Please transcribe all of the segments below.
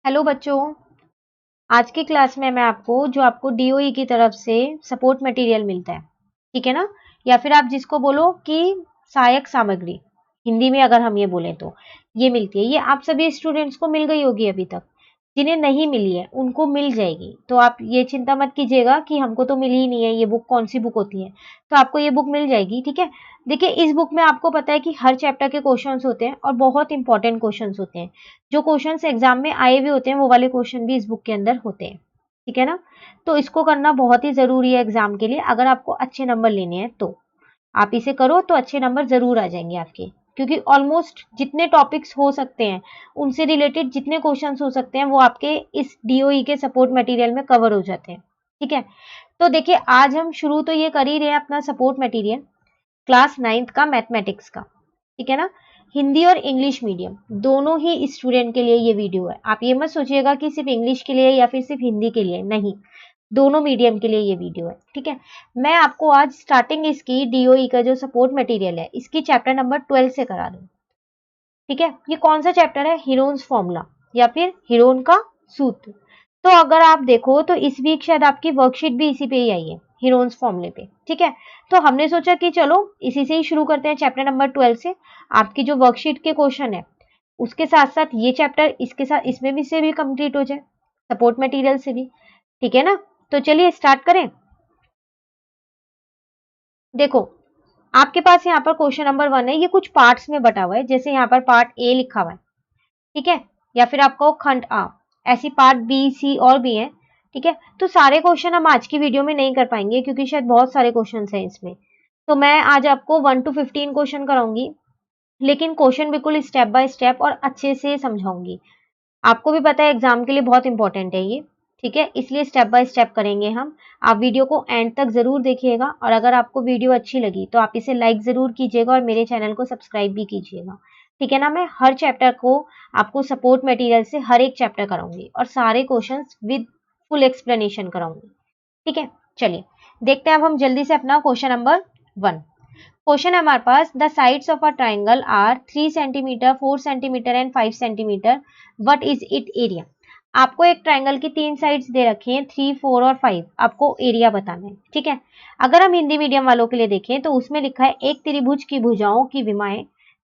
Hello बच्चों। आज की क्लास में मैं आपको डीओई की तरफ से सपोर्ट मटेरियल मिलता है, ठीक है ना। या फिर आप जिसको बोलो कि सहायक सामग्री, हिंदी में अगर हम ये बोलें तो ये मिलती है। ये आप सभी स्टूडेंट्स को मिल गई होगी अभी तक। जिन्हें नहीं मिली है उनको मिल जाएगी, तो आप ये चिंता मत कीजिएगा कि हमको तो मिली ही नहीं है, ये बुक कौन सी बुक होती है। तो आपको ये बुक मिल जाएगी, ठीक है। देखिए, इस बुक में आपको पता है कि हर चैप्टर के क्वेश्चंस होते हैं और बहुत इंपॉर्टेंट क्वेश्चंस होते हैं। जो क्वेश्चंस एग्जाम में आए हुए होते हैं वो वाले क्वेश्चन भी इस बुक के अंदर होते हैं, ठीक है ना। तो इसको करना बहुत ही जरूरी है एग्जाम के लिए, अगर आपको अच्छे नंबर लेने हैं तो आप इसे करो तो अच्छे नंबर जरूर आ जाएंगे आपके। क्योंकि ऑलमोस्ट जितने टॉपिक्स हो सकते हैं, उनसे रिलेटेड जितने क्वेश्चंस हो सकते हैं वो आपके इस डीओई के सपोर्ट मटेरियल में कवर हो जाते हैं, ठीक है। तो देखिए, आज हम शुरू तो ये कर ही रहे हैं अपना सपोर्ट मटेरियल क्लास 9th का मैथमेटिक्स का, ठीक है ना। हिंदी और इंग्लिश मीडियम दोनों ही स्टूडेंट के लिए ये वीडियो है। आप ये मत सोचिएगा कि सिर्फ इंग्लिश के लिए या फिर सिर्फ हिंदी के लिए, नहीं, दोनों मीडियम के लिए ये वीडियो है, ठीक है। मैं आपको आज स्टार्टिंग इसकी डीओई का जो सपोर्ट मटेरियल है इसकी चैप्टर नंबर 12 से करा रही हूँ, ठीक है। ये कौन सा चैप्टर है? हीरोन्स फॉर्मूला या फिर हीरोन का सूत्र। तो अगर आप देखो तो इस वीक शायद आपकी वर्कशीट भी इसी पे ही आई है, हीरोन्स फॉर्मूले पे, ठीक है। तो हमने सोचा कि चलो इसी से ही शुरू करते हैं, चैप्टर नंबर 12 से। आपकी जो वर्कशीट के क्वेश्चन है उसके साथ साथ ये चैप्टर इसके साथ इसमें भी से भी कंप्लीट हो जाए, सपोर्ट मटेरियल से भी, ठीक है ना। तो चलिए स्टार्ट करें। देखो, आपके पास यहाँ पर क्वेश्चन नंबर 1 है, ये कुछ पार्ट्स में बटा हुआ है। जैसे यहाँ पर पार्ट ए लिखा हुआ है, ठीक है, या फिर आपको खंड आ, ऐसी पार्ट बी सी और भी है, ठीक है। तो सारे क्वेश्चन हम आज की वीडियो में नहीं कर पाएंगे क्योंकि शायद बहुत सारे क्वेश्चन हैं इसमें। तो मैं आज आपको 1 to 15 क्वेश्चन कराऊंगी, लेकिन क्वेश्चन बिल्कुल स्टेप बाय स्टेप और अच्छे से समझाऊंगी। आपको भी पता है एग्जाम के लिए बहुत इंपॉर्टेंट है ये, ठीक है, इसलिए स्टेप बाय स्टेप करेंगे हम। आप वीडियो को एंड तक जरूर देखिएगा और अगर आपको वीडियो अच्छी लगी तो आप इसे लाइक जरूर कीजिएगा और मेरे चैनल को सब्सक्राइब भी कीजिएगा, ठीक है ना। मैं हर चैप्टर को आपको सपोर्ट मटेरियल से हर एक चैप्टर कराऊंगी और सारे क्वेश्चन विद फुल एक्सप्लेनेशन कराऊंगी, ठीक है। चलिए देखते हैं अब हम जल्दी से अपना क्वेश्चन नंबर 1। क्वेश्चन है हमारे पास, the sides of a triangle are 3 centimetre, 4 centimetre and 5 centimetre, what is it area. आपको एक ट्राइंगल की 3 साइड्स दे रखी हैं, 3, 4 और 5, आपको एरिया बताना है, ठीक है। अगर हम हिंदी मीडियम वालों के लिए देखें तो उसमें लिखा है एक त्रिभुज की भुजाओं की विमाएं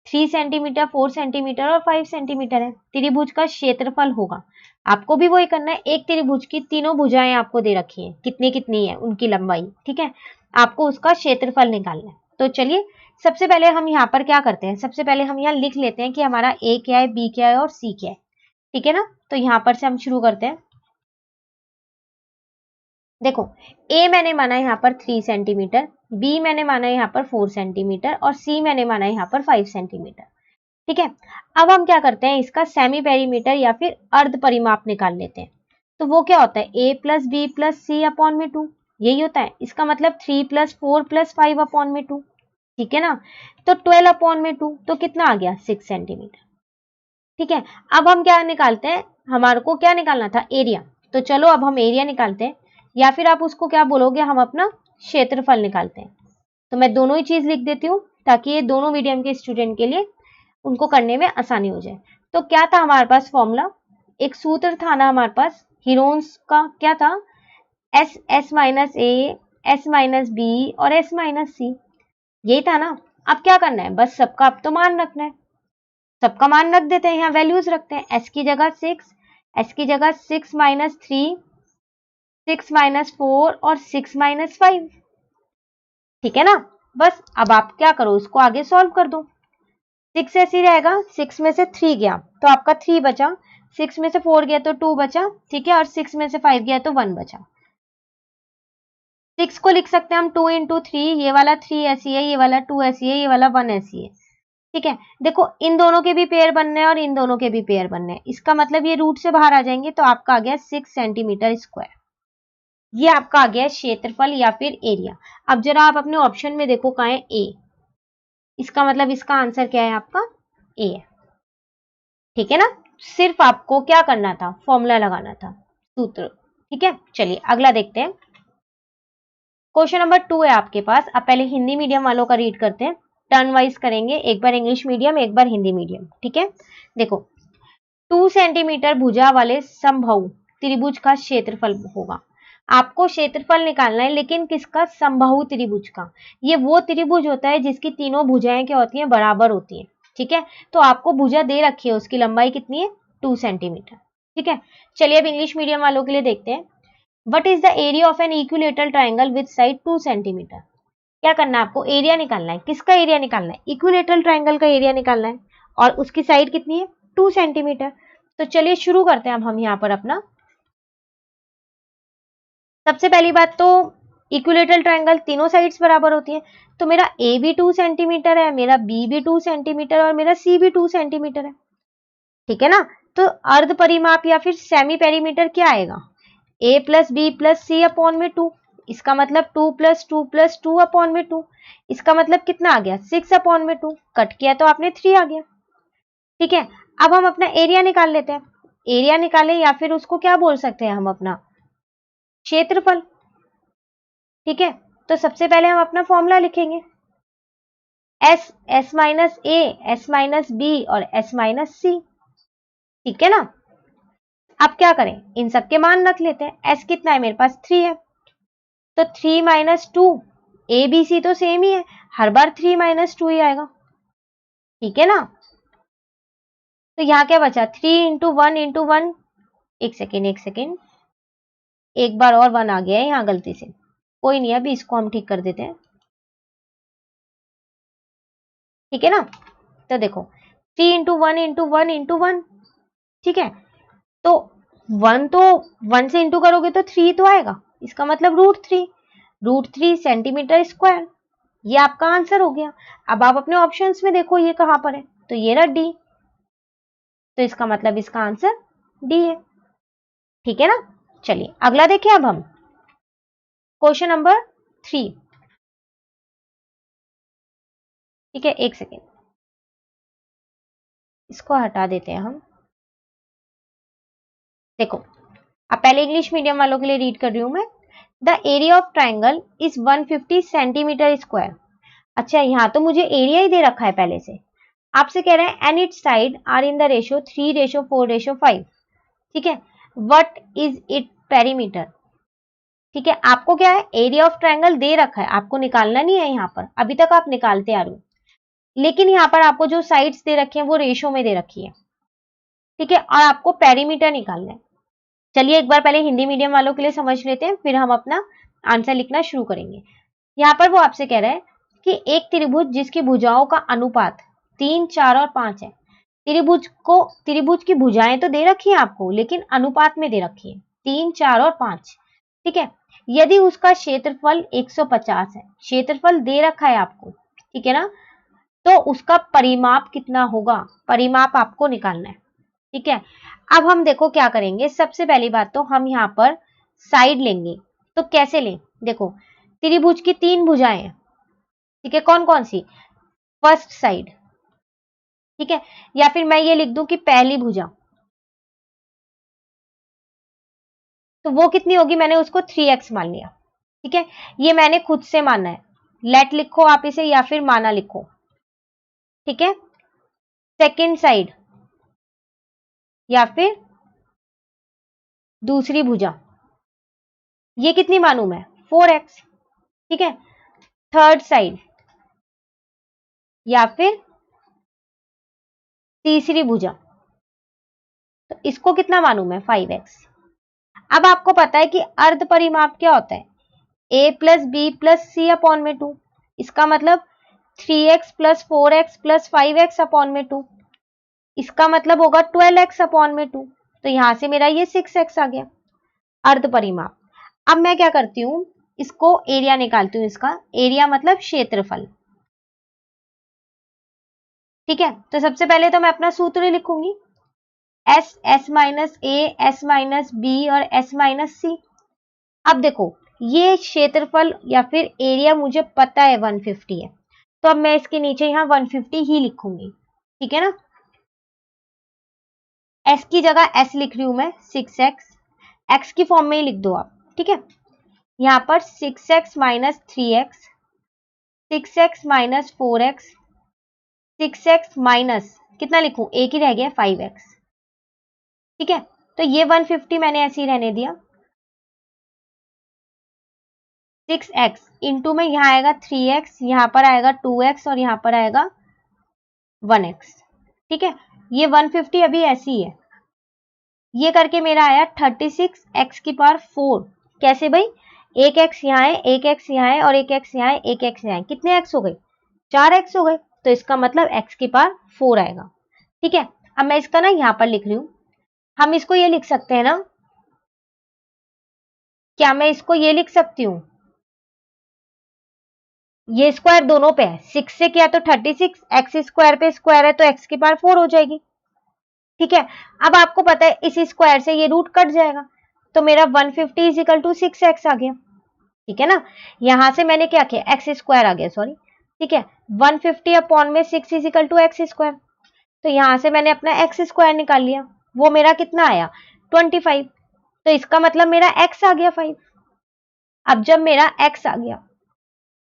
3 सेंटीमीटर, 4 सेंटीमीटर और 5 सेंटीमीटर है। त्रिभुज का क्षेत्रफल होगा, आपको भी वही करना है। एक त्रिभुज की तीनों भुजाएं आपको दे रखी हैं, कितनी कितनी है उनकी लंबाई, ठीक है। आपको उसका क्षेत्रफल निकालना है। तो चलिए सबसे पहले हम यहाँ पर क्या करते हैं, सबसे पहले हम यहाँ लिख लेते हैं कि हमारा ए क्या है, बी क्या है और सी क्या है, ठीक है ना। तो यहाँ पर से हम शुरू करते हैं। देखो, ए मैंने माना यहाँ पर 3 सेंटीमीटर, बी मैंने माना यहाँ पर 4 सेंटीमीटर और सी मैंने माना यहाँ पर 5 सेंटीमीटर, ठीक है। अब हम क्या करते हैं, इसका सेमी पेरीमीटर या फिर अर्ध परिमाप निकाल लेते हैं। तो वो क्या होता है, ए plus B plus C upon में 2, यही होता है। इसका मतलब 3 प्लस 4 प्लस 5 अपॉन में 2, ठीक है ना। तो 12 अपॉन में 2 तो कितना आ गया, 6 सेंटीमीटर, ठीक है। अब हम क्या निकालते हैं, हमारे को क्या निकालना था, एरिया। तो चलो अब हम एरिया निकालते हैं, या फिर आप उसको क्या बोलोगे, हम अपना क्षेत्रफल निकालते हैं। तो मैं दोनों ही चीज लिख देती हूँ ताकि ये दोनों मीडियम के स्टूडेंट के लिए उनको करने में आसानी हो जाए। तो क्या था हमारे पास फॉर्मूला, एक सूत्र था ना हमारे पास हीरोन्स का, क्या था, एस एस माइनस ए, एस माइनस बी और एस माइनस सी, यही था ना। अब क्या करना है, बस सबका अब तो मान रखना है, सबका मान रख देते हैं, यहाँ वैल्यूज रखते हैं। एस की जगह 6, एस की जगह 6 माइनस 3, 6 माइनस 4 और 6 माइनस 5, ठीक है ना। बस अब आप क्या करो, इसको आगे सॉल्व कर दो। 6 ऐसे ही रहेगा, 6 में से 3 गया तो आपका 3 बचा, 6 में से 4 गया तो 2 बचा, ठीक है, और 6 में से 5 गया तो 1 बचा। 6 को लिख सकते हैं हम 2 इंटू 3, ये वाला 3 ऐसी है, ये वाला 2 ऐसी है, ये वाला 1 ऐसी है, ठीक है। देखो इन दोनों के भी पेयर बनने हैं और इन दोनों के भी पेयर बनने हैं, इसका मतलब ये रूट से बाहर आ जाएंगे तो आपका आ गया 6 सेंटीमीटर स्क्वायर। ये आपका आ गया क्षेत्रफल या फिर एरिया। अब जरा आप अपने ऑप्शन में देखो कहाँ है, ए, इसका मतलब इसका आंसर क्या है, आपका ए है, ठीक है ना। सिर्फ आपको क्या करना था, फॉर्मूला लगाना था, सूत्र, ठीक है। चलिए अगला देखते हैं। क्वेश्चन नंबर 2 है आपके पास। अब पहले हिंदी मीडियम वालों का रीड करते हैं, टर्न वाइज करेंगे, एक बार इंग्लिश मीडियम एक बार हिंदी मीडियम, ठीक है। देखो, 2 सेंटीमीटर भुजा वाले समबाहु त्रिभुज का क्षेत्रफल होगा। आपको क्षेत्रफल निकालना है, लेकिन किसका? समबाहु त्रिभुज का। ये वो त्रिभुज होता है जिसकी तीनों भुजाएं क्या होती हैं? बराबर होती हैं। ठीक है, तो आपको भुजा दे रखी है, उसकी लंबाई कितनी है? 2 सेंटीमीटर। ठीक है, चलिए अब इंग्लिश मीडियम वालों के लिए देखते हैं। What is the area of an equilateral triangle with side 2 centimetre? क्या करना है आपको? एरिया निकालना है। किसका एरिया निकालना है? इक्विलेटरल ट्राइंगल का एरिया निकालना है, और उसकी साइड कितनी है? 2 सेंटीमीटर। तो चलिए शुरू करते हैं अब हम यहाँ पर अपना। सबसे पहली बात तो इक्विलेटरल ट्राइंगल तीनों साइड्स बराबर होती हैं, तो मेरा ए भी 2 सेंटीमीटर है, मेरा बी भी 2 सेंटीमीटर और मेरा सी भी 2 सेंटीमीटर है। ठीक है ना, तो अर्ध परिमाप या फिर सेमी पेरीमीटर क्या आएगा? ए plus B plus C upon में 2। इसका मतलब 2 प्लस 2 प्लस 2 अपॉन में 2। इसका मतलब कितना आ गया? 6 अपॉन में 2। कट किया तो आपने 3 आ गया। ठीक है, अब हम अपना एरिया निकाल लेते हैं। एरिया निकालें या फिर उसको क्या बोल सकते हैं हम? अपना क्षेत्रफल। ठीक है, तो सबसे पहले हम अपना फॉर्मूला लिखेंगे। एस, एस माइनस ए, एस माइनस बी और एस माइनस सी। ठीक है ना, अब क्या करें? इन सबके मान रख लेते हैं। एस कितना है? मेरे पास 3 है, तो 3 माइनस 2, ए बी सी तो सेम ही है, हर बार 3 माइनस 2 ही आएगा। ठीक है ना, तो यहां क्या बचा? 3 इंटू 1 इंटू 1। एक सेकेंड एक सेकेंड, एक बार और 1 आ गया है यहाँ गलती से। कोई नहीं, अभी इसको हम ठीक कर देते हैं। ठीक है ना, तो देखो 3 इंटू 1 इंटू 1 इंटू 1। ठीक है, तो 1 तो 1 से इंटू करोगे तो 3 तो आएगा, इसका मतलब √3 सेंटीमीटर स्क्वायर। ये आपका आंसर हो गया। अब आप अपने ऑप्शंस में देखो ये कहां पर है, तो ये रहा डी, तो इसका मतलब इसका आंसर डी है। ठीक है ना, चलिए अगला देखें अब हम क्वेश्चन नंबर 3। ठीक है, एक सेकेंड, इसको हटा देते हैं हम। देखो, अब पहले इंग्लिश मीडियम वालों के लिए रीड कर रही हूं मैं। The area of triangle is 150 centimetre square. अच्छा, यहाँ तो मुझे एरिया ही दे रखा है पहले से। आपसे कह रहे हैं and it side are in the ratio 3:4:5। ठीक है, व्हाट इज इट पेरीमीटर? ठीक है, आपको क्या है? एरिया ऑफ ट्राइंगल दे रखा है, आपको निकालना नहीं है यहाँ पर, अभी तक आप निकालते आ रहे हो, लेकिन यहाँ पर आपको जो साइड्स दे रखी है वो रेशियो में दे रखी है। ठीक है, और आपको पेरीमीटर निकालना है। चलिए एक बार पहले हिंदी मीडियम वालों के लिए समझ लेते हैं, फिर हम अपना आंसर लिखना शुरू करेंगे। यहाँ पर वो आपसे कह रहा है कि एक त्रिभुज जिसकी भुजाओं का अनुपात 3, 4 और 5 है। त्रिभुज की भुजाएं तो दे रखी है आपको, लेकिन अनुपात में दे रखी है 3, 4 और 5। ठीक है, यदि उसका क्षेत्रफल 150 है, क्षेत्रफल दे रखा है आपको, ठीक है ना, तो उसका परिमाप कितना होगा? परिमाप आपको निकालना है। ठीक है, अब हम देखो क्या करेंगे। सबसे पहली बात तो हम यहाँ पर साइड लेंगे, तो कैसे लें? देखो, त्रिभुज की 3 भुजाएं हैं। ठीक है, कौन कौन सी? First side. ठीक है, या फिर मैं ये लिख दूं कि पहली भुजा, तो वो कितनी होगी? मैंने उसको 3x मान लिया। ठीक है, ये मैंने खुद से माना है, लेट लिखो आप इसे या फिर माना लिखो। ठीक है, सेकेंड साइड या फिर दूसरी भुजा, ये कितनी मानू मैं? 4x। ठीक है, थर्ड साइड या फिर तीसरी भुजा, तो इसको कितना मानू मैं? 5x। अब आपको पता है कि अर्ध परिमाप क्या होता है? a plus B plus C upon में 2। इसका मतलब 3x plus 4x plus 5x upon में 2। इसका मतलब होगा 12x अपॉन में 2। तो यहां से मेरा ये 6x आ गया, अर्ध परिमाप। अब मैं क्या करती हूं, इसको एरिया निकालती हूं। इसका एरिया मतलब क्षेत्रफल। ठीक है, तो सबसे पहले तो मैं अपना सूत्र लिखूंगी, एस, एस माइनस ए, एस माइनस बी और एस माइनस सी। अब देखो, ये क्षेत्रफल या फिर एरिया मुझे पता है 150 है, तो अब मैं इसके नीचे यहाँ 150 ही लिखूंगी। ठीक है ना, एस की जगह एस लिख रही हूं मैं, 6x। एक्स की फॉर्म में ही लिख दो आप। ठीक है, यहाँ पर 6x minus 3x, 6x minus 4x, 6x minus कितना लिखूं? एक ही रह गया 5x। ठीक है, तो ये 150 मैंने ऐसे ही रहने दिया। 6x इंटू में यहाँ आएगा 3x, यहाँ पर आएगा 2x और यहाँ पर आएगा 1x। ठीक है, ये 150 अभी ऐसी है। ये करके मेरा आया 36x की पावर 4। कैसे भाई, एक x यहाँ है, एक x यहाँ है और एक x यहाँ है, एक x यहाँ है, कितने x हो गए, 4x हो गए। तो इसका मतलब x की पावर 4 आएगा। ठीक है, अब मैं इसका ना यहाँ पर लिख रही हूँ। हम इसको ये लिख सकते हैं ना, क्या मैं इसको ये लिख सकती हूँ, ये स्क्वायर दोनों पे है, 6 से किया तो 36, एक्स स्क्वायर पे स्क्वायर है तो x की पावर 4 हो जाएगी। ठीक है, अब आपको पता है इस स्क्वायर से ये रूट कट जाएगा, तो मेरा 150 इज इक्वल टू 6x आ गया। ठीक है ना, यहां से मैंने क्या किया, एक्स स्क्वायर आ गया, सॉरी। ठीक है, 150 अपॉन में 6 is equal to x square, तो यहां से मैंने अपना एक्स स्क्वायर निकाल लिया, वो मेरा कितना आया 25। तो इसका मतलब मेरा एक्स आ गया 5। अब जब मेरा एक्स आ गया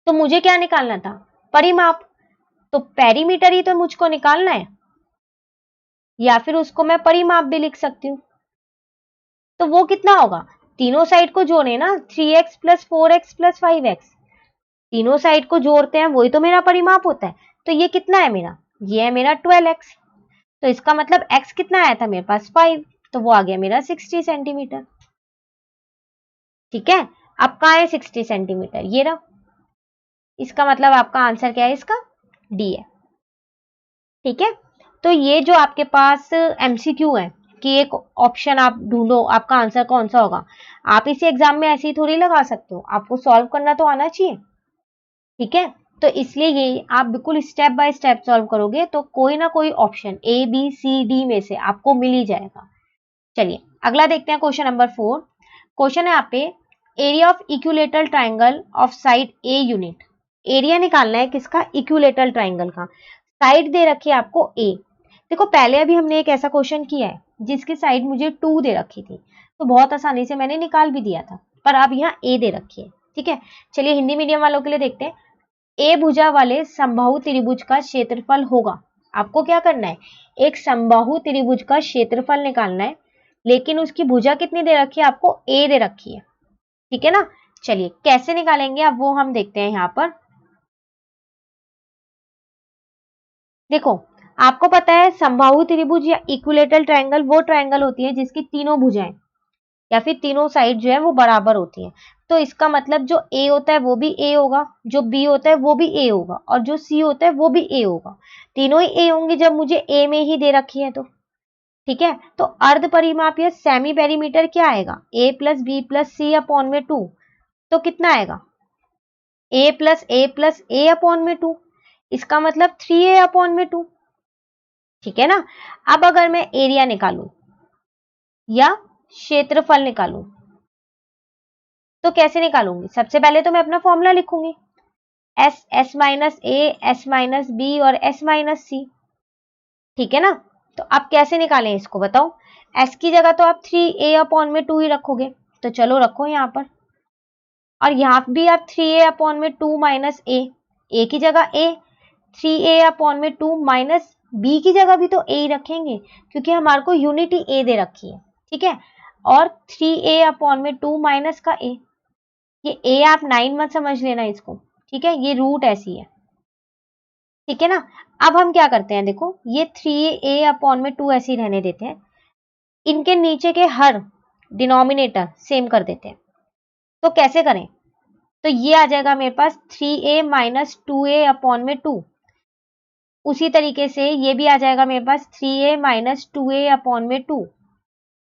तो मुझे क्या निकालना था, परिमाप। तो पेरीमीटर ही तो मुझको निकालना है, या फिर उसको मैं परिमाप भी लिख सकती हूँ। तो वो कितना होगा, तीनों साइड को जोड़े ना, 3x plus 4x plus 5x, तीनों साइड को जोड़ते हैं, वही तो मेरा परिमाप होता है। तो ये कितना है मेरा, ये है मेरा 12x। तो इसका मतलब x कितना आया था मेरे पास 5, तो वो आ गया मेरा 60 सेंटीमीटर। ठीक है, अब कहाँ है 60 सेंटीमीटर, ये रहा। इसका मतलब आपका आंसर क्या है, इसका डी है। ठीक है, तो ये जो आपके पास एमसीक्यू है कि एक ऑप्शन आप ढूंढो, आपका आंसर कौन सा होगा, आप इसे एग्जाम में ऐसे ही थोड़ी लगा सकते हो, आपको सॉल्व करना तो आना चाहिए। ठीक है, तो इसलिए ये आप बिल्कुल स्टेप बाय स्टेप सॉल्व करोगे तो कोई ना कोई option A B C D में से आपको मिल ही जाएगा। चलिए अगला देखते हैं, क्वेश्चन नंबर 4। क्वेश्चन है यहाँ पे, area of equilateral triangle of side a unit. Area निकालना है किसका, इक्विलेटरल ट्राइंगल का। साइड दे रखी है आपको ए। देखो पहले अभी हमने एक ऐसा क्वेश्चन किया है जिसकी साइड मुझे 2 दे रखी थी, तो बहुत आसानी से मैंने निकाल भी दिया था, पर अब यहाँ ए दे रखी है। ठीक है, चलिए हिंदी मीडियम वालों के लिए देखते हैं। ए भुजा वाले समबाहु त्रिभुज का क्षेत्रफल होगा। आपको क्या करना है, एक समबाहु त्रिभुज का क्षेत्रफल निकालना है, लेकिन उसकी भुजा कितनी दे रखी है, आपको ए दे रखी है। ठीक है ना, चलिए कैसे निकालेंगे अब वो हम देखते हैं। यहाँ पर देखो, आपको पता है समबाहु त्रिभुज या इक्विलेटरल ट्रायंगल वो ट्रायंगल होती है जिसकी तीनों भुजाएं या फिर तीनों साइड जो है वो बराबर होती है। तो इसका मतलब जो ए होता है वो भी ए होगा, जो बी होता है वो भी ए होगा, और जो सी होता है वो भी ए होगा। तीनों ही ए होंगे जब मुझे ए में ही दे रखी है तो। ठीक है, तो अर्ध परिमाप या सेमी पेरीमीटर क्या आएगा, ए plus B plus C upon में 2। तो कितना आएगा, ए प्लस ए अपॉन में 2, इसका मतलब 3a अपॉन में 2। ठीक है ना, अब अगर मैं एरिया निकालूं या क्षेत्रफल निकालूं तो कैसे निकालूंगी, सबसे पहले तो मैं अपना फॉर्मूला लिखूंगी, एस माइनस ए, एस माइनस बी और एस माइनस सी। ठीक है ना, तो आप कैसे निकालें इसको बताओ। एस की जगह तो आप 3a अपॉन में 2 ही रखोगे, तो चलो रखो यहाँ पर। और यहाँ भी आप 3a अपॉन में 2 माइनस ए की जगह ए, 3a अपॉन में 2 माइनस बी की जगह भी तो ए ही रखेंगे, क्योंकि हमारे को यूनिटी ए दे रखी है। ठीक है, और 3a अपॉन में 2 माइनस का ए, ये ए आप 9 मत समझ लेना इसको। ठीक है, ये रूट ऐसी है। ठीक है ना, अब हम क्या करते हैं, देखो ये 3a अपॉन में 2 ऐसे ही रहने देते हैं, इनके नीचे के हर डिनोमिनेटर सेम कर देते हैं। तो कैसे करें, तो ये आ जाएगा मेरे पास 3a माइनस 2a अपॉन में 2। उसी तरीके से ये भी आ जाएगा मेरे पास 3a माइनस 2a अपॉन में 2,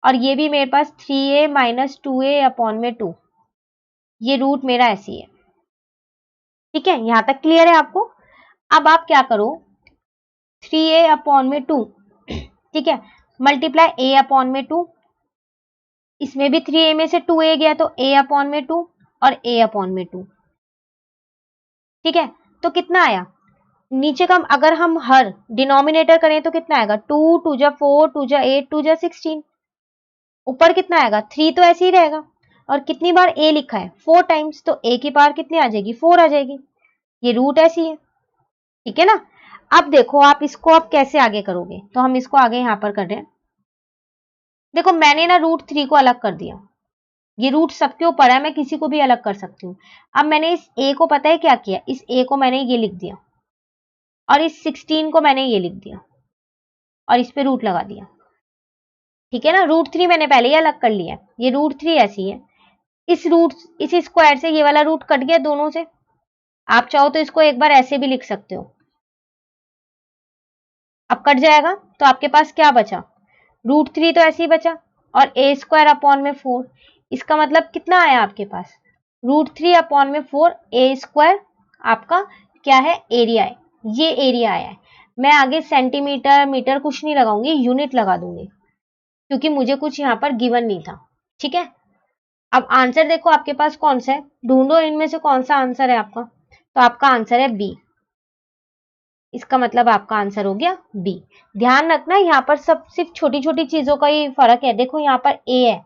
और ये भी मेरे पास 3a माइनस 2a अपॉन में 2। ये रूट मेरा ऐसी है। ठीक है, यहां तक क्लियर है आपको। अब आप क्या करो, 3a अपॉन में 2, ठीक है, मल्टीप्लाई a अपॉन में 2, इसमें भी 3a में से 2a गया तो a अपॉन में 2 और a अपॉन में 2। ठीक है, तो कितना आया, नीचे का अगर हम हर डिनोमिनेटर करें तो कितना आएगा, 2 2 जा 4 2 जा 8 2 जा 16। ऊपर कितना आएगा, 3 तो ऐसे ही रहेगा, और कितनी बार a लिखा है 4 टाइम्स, तो a की पावर कितनी आ जाएगी, 4 आ जाएगी। ये रूट ऐसी है। ठीक है ना, अब देखो आप इसको अब कैसे आगे करोगे, तो हम इसको आगे यहां पर कर रहे हैं। देखो मैंने ना √3 को अलग कर दिया, ये रूट सबके ऊपर है, मैं किसी को भी अलग कर सकती हूँ। अब मैंने इस a को पता है क्या किया, इस a को मैंने ये लिख दिया और इस 16 को मैंने ये लिख दिया और इस पे रूट लगा दिया, ठीक है ना। √3 मैंने पहले ही अलग कर लिया, ये √3 ऐसी है। इस स्क्वायर से ये वाला रूट कट गया दोनों से। आप चाहो तो इसको एक बार ऐसे भी लिख सकते हो, अब कट जाएगा तो आपके पास क्या बचा, √3 तो ऐसे ही बचा और a² अपॉन में 4। इसका मतलब कितना आया आपके पास, √3 अपॉन में 4 a² आपका क्या है, एरिया है, ये एरिया आया है। मैं आगे सेंटीमीटर मीटर कुछ नहीं लगाऊंगी, यूनिट लगा दूंगी क्योंकि मुझे कुछ यहाँ पर गिवन नहीं था, ठीक है। अब आंसर देखो आपके पास कौन सा है, ढूंढो इनमें से कौन सा आंसर है आपका, तो आपका आंसर है बी। इसका मतलब आपका आंसर हो गया बी। ध्यान रखना यहाँ पर सब सिर्फ छोटी छोटी चीजों का ही फर्क है। देखो यहाँ पर ए है,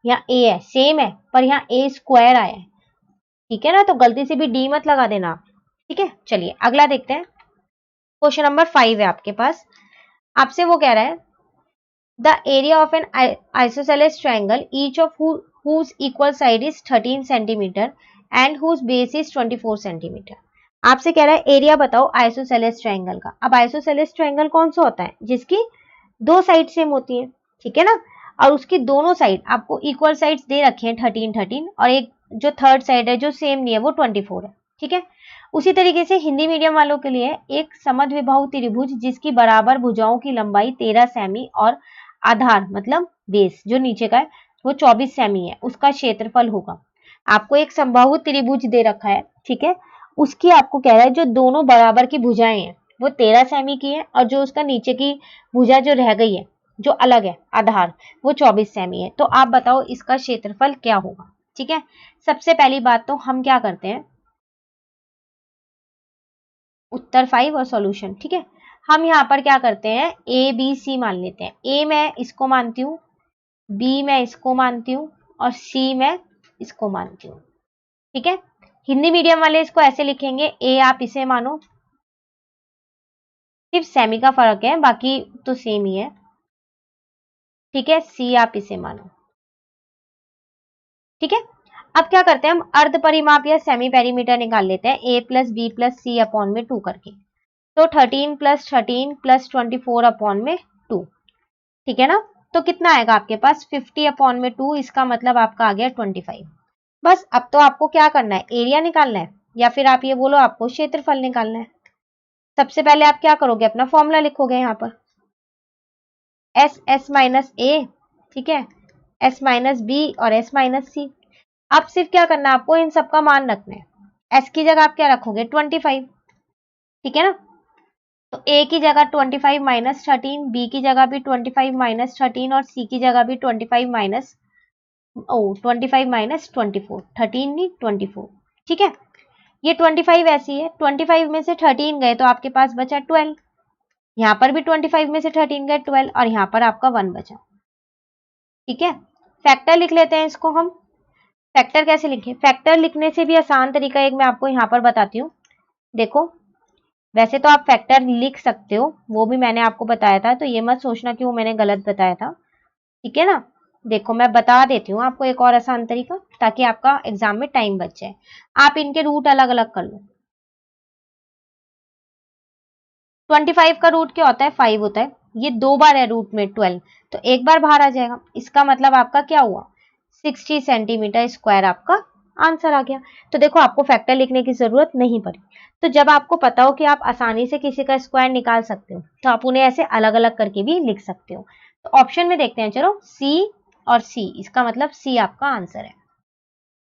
यहाँ ए है, सेम है, पर यहाँ a² आया है, ठीक है ना। तो गलती से भी डी मत लगा देना आप, ठीक है। चलिए अगला देखते हैं, क्वेश्चन नंबर 5 है आपके पास। आपसे वो कह रहा है the area of N isosceles triangle each of whose equal side is 13 centimetre and whose base is 24 centimetre. आपसे कह रहा है एरिया बताओ आइसोसेलेस ट्रायंगल का। अब आइसोसेलेस ट्रायंगल कौन सा होता है, जिसकी दो साइड सेम होती है, ठीक है ना, और उसकी दोनों साइड आपको इक्वल साइड्स दे रखे हैं 13 और एक जो थर्ड साइड है जो सेम नहीं है वो 24 है, ठीक है। उसी तरीके से हिंदी मीडियम वालों के लिए एक समद्विबाहु त्रिभुज जिसकी बराबर भुजाओं की लंबाई 13 सेमी और आधार मतलब बेस जो नीचे का है वो 24 सेमी है, उसका क्षेत्रफल होगा। आपको एक समबाहु त्रिभुज दे रखा है, ठीक है, उसकी आपको कह रहा है जो दोनों बराबर की भुजाएं हैं वो 13 सेमी की है और जो उसका नीचे की भुजा जो रह गई है जो अलग है आधार वो 24 सेमी है। तो आप बताओ इसका क्षेत्रफल क्या होगा, ठीक है। सबसे पहली बात तो हम क्या करते हैं, उत्तर 5 और सॉल्यूशन, ठीक है। हम यहाँ पर क्या करते हैं, ए बी सी मान लेते हैं। ए मैं इसको मानती हूँ, बी मैं इसको मानती हूँ और सी मैं इसको मानती हूँ, ठीक है। हिंदी मीडियम वाले इसको ऐसे लिखेंगे, ए आप इसे मानो, सिर्फ सेमी का फर्क है बाकी तो सेम ही है, ठीक है। सी आप इसे मानो, ठीक है। अब क्या करते हैं, हम अर्ध परिमाप या सेमी पेरीमीटर निकाल लेते हैं, ए plus B plus C upon में 2 करके। तो 13 प्लस 13 प्लस 24 अपॉन में 2, ठीक है ना। तो कितना आएगा आपके पास 50 अपॉन में 2, इसका मतलब आपका आ गया 25। बस अब तो आपको क्या करना है, एरिया निकालना है या फिर आप ये बोलो आपको क्षेत्रफल निकालना है। सबसे पहले आप क्या करोगे, अपना फॉर्मूला लिखोगे यहाँ पर एस माइनस ए, ठीक है, एस माइनस बी और एस माइनस सी। अब सिर्फ क्या करना है, आपको इन सबका मान रखना है। एस की जगह आप क्या रखोगे 25, ठीक है ना। तो ए की जगह 25 माइनस 13, बी की जगह भी 25 माइनस 13 और सी की जगह भी 25 माइनस 24, 13 नहीं 24, ठीक है। ये 25 ऐसी है, 25 में से 13 गए तो आपके पास बचा 12, यहाँ पर भी 25 में से 13 गए 12 और यहाँ पर आपका 1 बचा, ठीक है। फैक्टर लिख लेते हैं इसको हम। फैक्टर कैसे लिखें, फैक्टर लिखने से भी आसान तरीका एक मैं आपको यहाँ पर बताती हूँ। देखो वैसे तो आप फैक्टर लिख सकते हो, वो भी मैंने आपको बताया था, तो ये मत सोचना कि वो मैंने गलत बताया था, ठीक है ना। देखो मैं बता देती हूँ आपको एक और आसान तरीका ताकि आपका एग्जाम में टाइम बच जाए। आप इनके रूट अलग अलग कर लो। 25 का रूट क्या होता है, 5 होता है, ये 2 बार है रूट में 12, तो एक बार बाहर आ जाएगा, इसका मतलब आपका क्या हुआ 60 सेंटीमीटर स्क्वायर आपका आंसर आ गया। तो देखो आपको फैक्टर लिखने की जरूरत नहीं पड़ी। तो जब आपको पता हो कि आप आसानी से किसी का स्क्वायर निकाल सकते हो तो आप उन्हें ऐसे अलग अलग करके भी लिख सकते हो। तो ऑप्शन में देखते हैं, चलो सी और सी, इसका मतलब सी आपका आंसर है,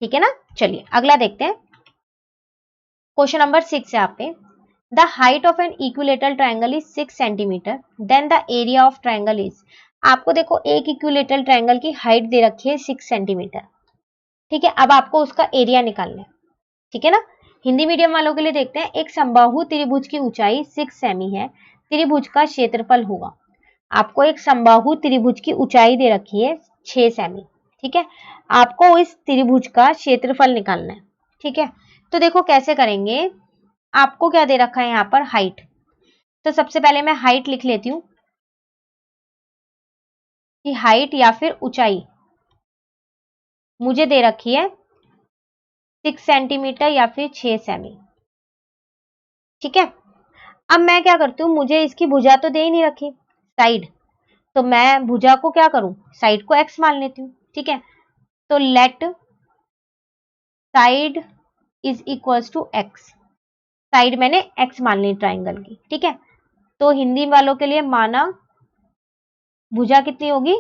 ठीक है ना। चलिए अगला देखते हैं, क्वेश्चन नंबर 6 है आप पे। The height of an equilateral triangle is 6 centimetre, then the area of triangle is। आपको देखो एक इक्विलेटरल ट्रायंगल की हाइट दे रखी है 6 सेंटीमीटर, ठीक है। अब आपको उसका एरिया निकालना है, ठीक है ना। हिंदी मीडियम वालों के लिए देखते हैं, एक समबाहु त्रिभुज की ऊंचाई 6 सेमी है, त्रिभुज का क्षेत्रफल होगा। आपको एक समबाहु त्रिभुज की ऊंचाई दे रखी है 6 सेमी, ठीक है। आपको इस त्रिभुज का क्षेत्रफल निकालना है, ठीक है। तो देखो कैसे करेंगे, आपको क्या दे रखा है यहाँ पर हाइट, तो सबसे पहले मैं हाइट लिख लेती हूँ। कि हाइट या फिर ऊंचाई मुझे दे रखी है 6 सेंटीमीटर या फिर 6 सेमी। ठीक है, अब मैं क्या करती हूँ, मुझे इसकी भुजा तो दे ही नहीं रखी, साइड, तो मैं भुजा को क्या करूं, साइड को x मान लेती हूँ। ठीक है, तो let side is equals to x, side मैंने x मान ली ट्राइंगल की। ठीक है, तो हिंदी वालों के लिए माना भुजा कितनी होगी,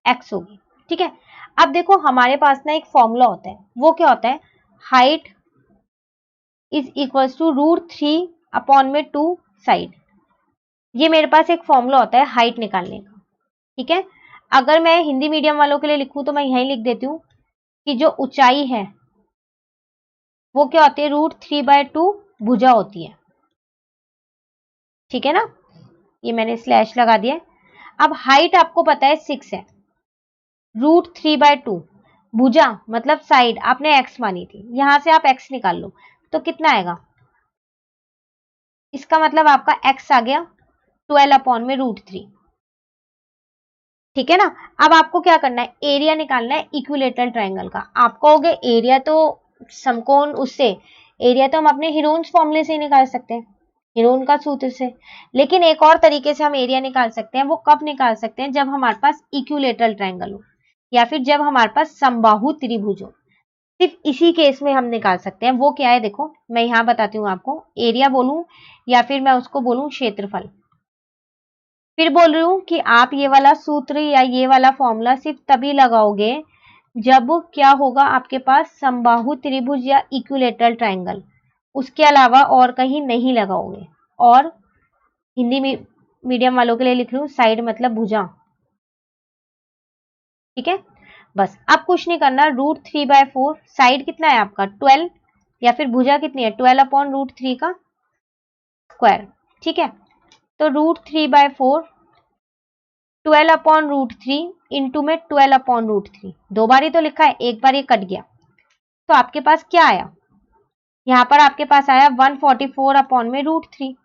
x होगी। ठीक है, अब देखो हमारे पास ना एक फॉर्मूला होता है, वो क्या होता है, height is equals to √3/2 side. ये मेरे पास एक फॉर्मूला होता है हाइट निकालने का। ठीक है, अगर मैं हिंदी मीडियम वालों के लिए लिखूं तो मैं यही लिख देती हूँ कि जो ऊंचाई है वो क्या होती है, √3/2 भुजा होती है। ठीक है ना, ये मैंने स्लैश लगा दिया। अब हाइट आपको पता है 6 है, √3/2 भुजा मतलब साइड आपने x मानी थी, यहां से आप x निकाल लो तो कितना आएगा, इसका मतलब आपका x आ गया 12/√3। ठीक है ना, अब आपको क्या करना है, एरिया निकालना है इक्विलेटरल ट्रायंगल का। आप कहोगे एरिया तो समकोण उससे, एरिया तो हम अपने हीरोन्स फॉर्मूले से ही निकाल सकते हैं, हीरोन का सूत्र से, लेकिन एक और तरीके से हम एरिया निकाल सकते हैं। वो कब निकाल सकते हैं, जब हमारे पास इक्विलेटरल ट्रायंगल हो या फिर जब हमारे पास समबाहु त्रिभुज हो, सिर्फ इसी केस में हम निकाल सकते हैं। वो क्या है, देखो मैं यहां बताती हूँ आपको, एरिया बोलूं या फिर मैं उसको बोलूं क्षेत्रफल। फिर बोल रही हूं कि आप ये वाला सूत्र या ये वाला फॉर्मूला सिर्फ तभी लगाओगे जब क्या होगा, आपके पास समबाहु त्रिभुज या इक्विलेटरल ट्रायंगल, उसके अलावा और कहीं नहीं लगाओगे। और हिंदी मीडियम वालों के लिए लिख लूं, साइड मतलब भुजा। ठीक है, बस अब कुछ नहीं करना, √3/4, साइड कितना है आपका 12, या फिर भुजा कितनी है 12/√3 का स्क्वायर। ठीक है, तो √3/4 12/√3 इंटू में 12/√3, दो बार ही तो लिखा है, एक बार ये कट गया, तो आपके पास क्या आया, यहां पर आपके पास आया 144/√3,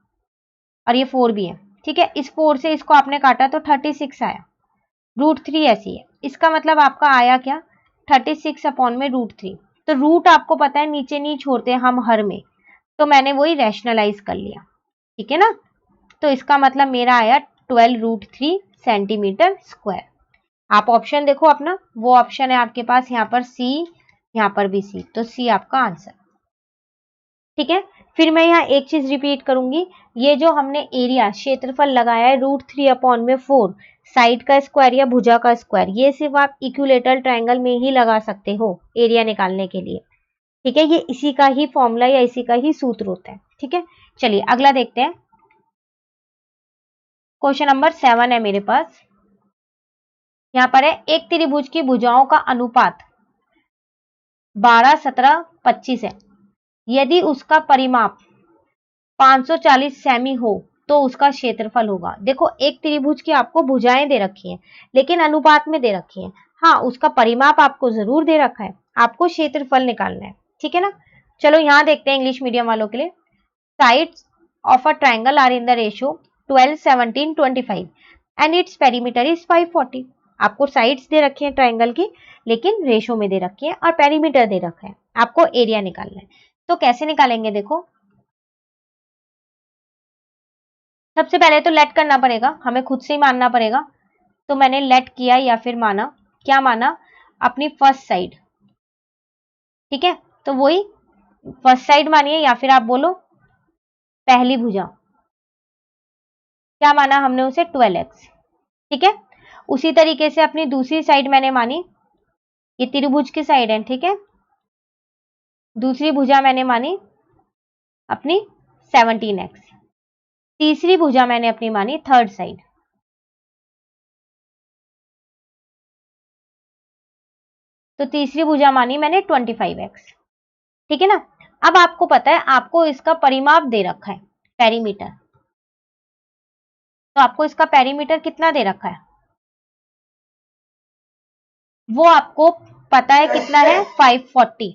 और ये 4 भी है। ठीक है, इस 4 से इसको आपने काटा तो 36 आया, √3 ऐसी है, इसका मतलब आपका आया क्या 36/√3। तो रूट आपको पता है नीचे नहीं छोड़ते हम हर में, तो मैंने वही रैशनलाइज कर लिया। ठीक है ना, तो इसका मतलब मेरा आया 12√3 सेंटीमीटर स्क्वायर। आप ऑप्शन देखो अपना, वो ऑप्शन है आपके पास यहाँ पर सी, यहाँ पर भी सी, तो सी आपका आंसर। ठीक है, फिर मैं यहाँ एक चीज रिपीट करूंगी, ये जो हमने एरिया क्षेत्रफल लगाया है √3/4 साइड का स्क्वायर या भुजा का स्क्वायर, ये सिर्फ आप इक्विलेटरल ट्रायंगल में ही लगा सकते हो एरिया निकालने के लिए। ठीक है, ये इसी का ही फॉर्मूला या इसी का ही सूत्र होता है। ठीक है, चलिए अगला देखते हैं। क्वेश्चन नंबर 7 है मेरे पास, यहां पर है एक त्रिभुज की भुजाओं का अनुपात 12, 17, 25 है, यदि उसका परिमाप 540 सेमी हो तो उसका क्षेत्रफल होगा। देखो एक त्रिभुज की आपको भुजाएं दे रखी हैं, लेकिन अनुपात में दे रखी हैं। हाँ, उसका परिमाप आपको जरूर दे रखा है, आपको क्षेत्रफल निकालना है। ठीक है ना, चलो यहां देखते हैं इंग्लिश मीडियम वालों के लिए। Sides of a triangle are in the ratio 12, 17, 25 and its perimeter is 540। आपको साइड्स दे रखी है ट्रायंगल की, लेकिन रेशो में दे रखी है, और पेरीमीटर दे रखा है, आपको एरिया निकालना है। तो कैसे निकालेंगे, देखो सबसे पहले तो लेट करना पड़ेगा, हमें खुद से ही मानना पड़ेगा। तो मैंने लेट किया या फिर माना, क्या माना, अपनी फर्स्ट साइड। ठीक है, तो वही फर्स्ट साइड मानिए या फिर आप बोलो पहली भुजा, क्या माना हमने उसे 12x। ठीक है, उसी तरीके से अपनी दूसरी साइड मैंने मानी, ये त्रिभुज की साइड है। ठीक है, दूसरी भुजा मैंने मानी अपनी 17x, तीसरी भुजा मैंने अपनी मानी थर्ड साइड, तो तीसरी भुजा मानी मैंने 25x। ठीक है ना, अब आपको पता है आपको इसका परिमाप दे रखा है, पेरीमीटर, तो आपको इसका पेरीमीटर कितना दे रखा है, वो आपको पता है कितना है 540।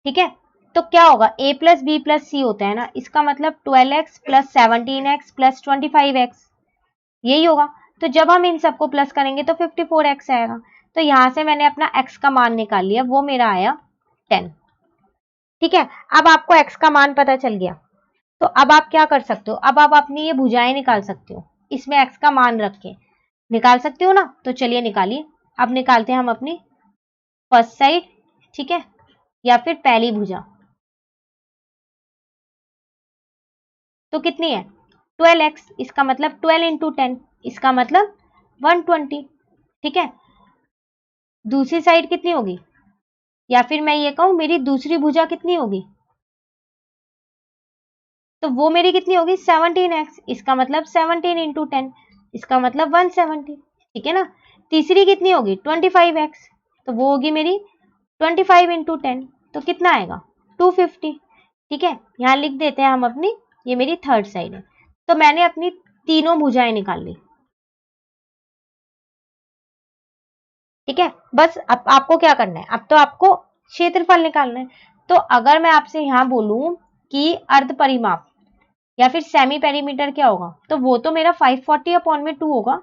ठीक है, तो क्या होगा, a प्लस बी प्लस सी होता है ना, इसका मतलब 12x plus 17x plus 25x, यही होगा। तो जब हम इन सबको प्लस करेंगे तो 54x आएगा। तो यहां से मैंने अपना x का मान निकाल लिया, वो मेरा आया 10। ठीक है, अब आपको x का मान पता चल गया, तो अब आप क्या कर सकते हो, अब आप अपनी ये भुजाएं निकाल सकते हो, इसमें x का मान रख के निकाल सकते हो ना। तो चलिए निकालिए। अब निकालते हैं हम अपनी फर्स्ट साइड, ठीक है, या फिर पहली भुजा। तो कितनी है 12x, इसका मतलब 12 इंटू 10, इसका मतलब 120। ठीक है, दूसरी साइड कितनी होगी, या फिर मैं ये कहूं मेरी दूसरी भुजा कितनी होगी, तो वो मेरी कितनी होगी 17x, इसका मतलब 17 इंटू 10, इसका मतलब 170। ठीक है ना, तीसरी कितनी होगी 25x, तो वो होगी मेरी 25 इंटू 10, तो कितना आएगा 250। ठीक है, यहां लिख देते हैं हम अपनी, ये मेरी थर्ड साइड है। तो मैंने अपनी तीनों भुजाएं निकाल ली। ठीक है, बस अब आपको क्या करना है, अब तो आपको क्षेत्रफल निकालना है। तो अगर मैं आपसे यहां बोलूं कि अर्ध परिमाप या फिर सेमी पेरीमीटर क्या होगा, तो वो तो मेरा 540 अपॉन में 2 होगा।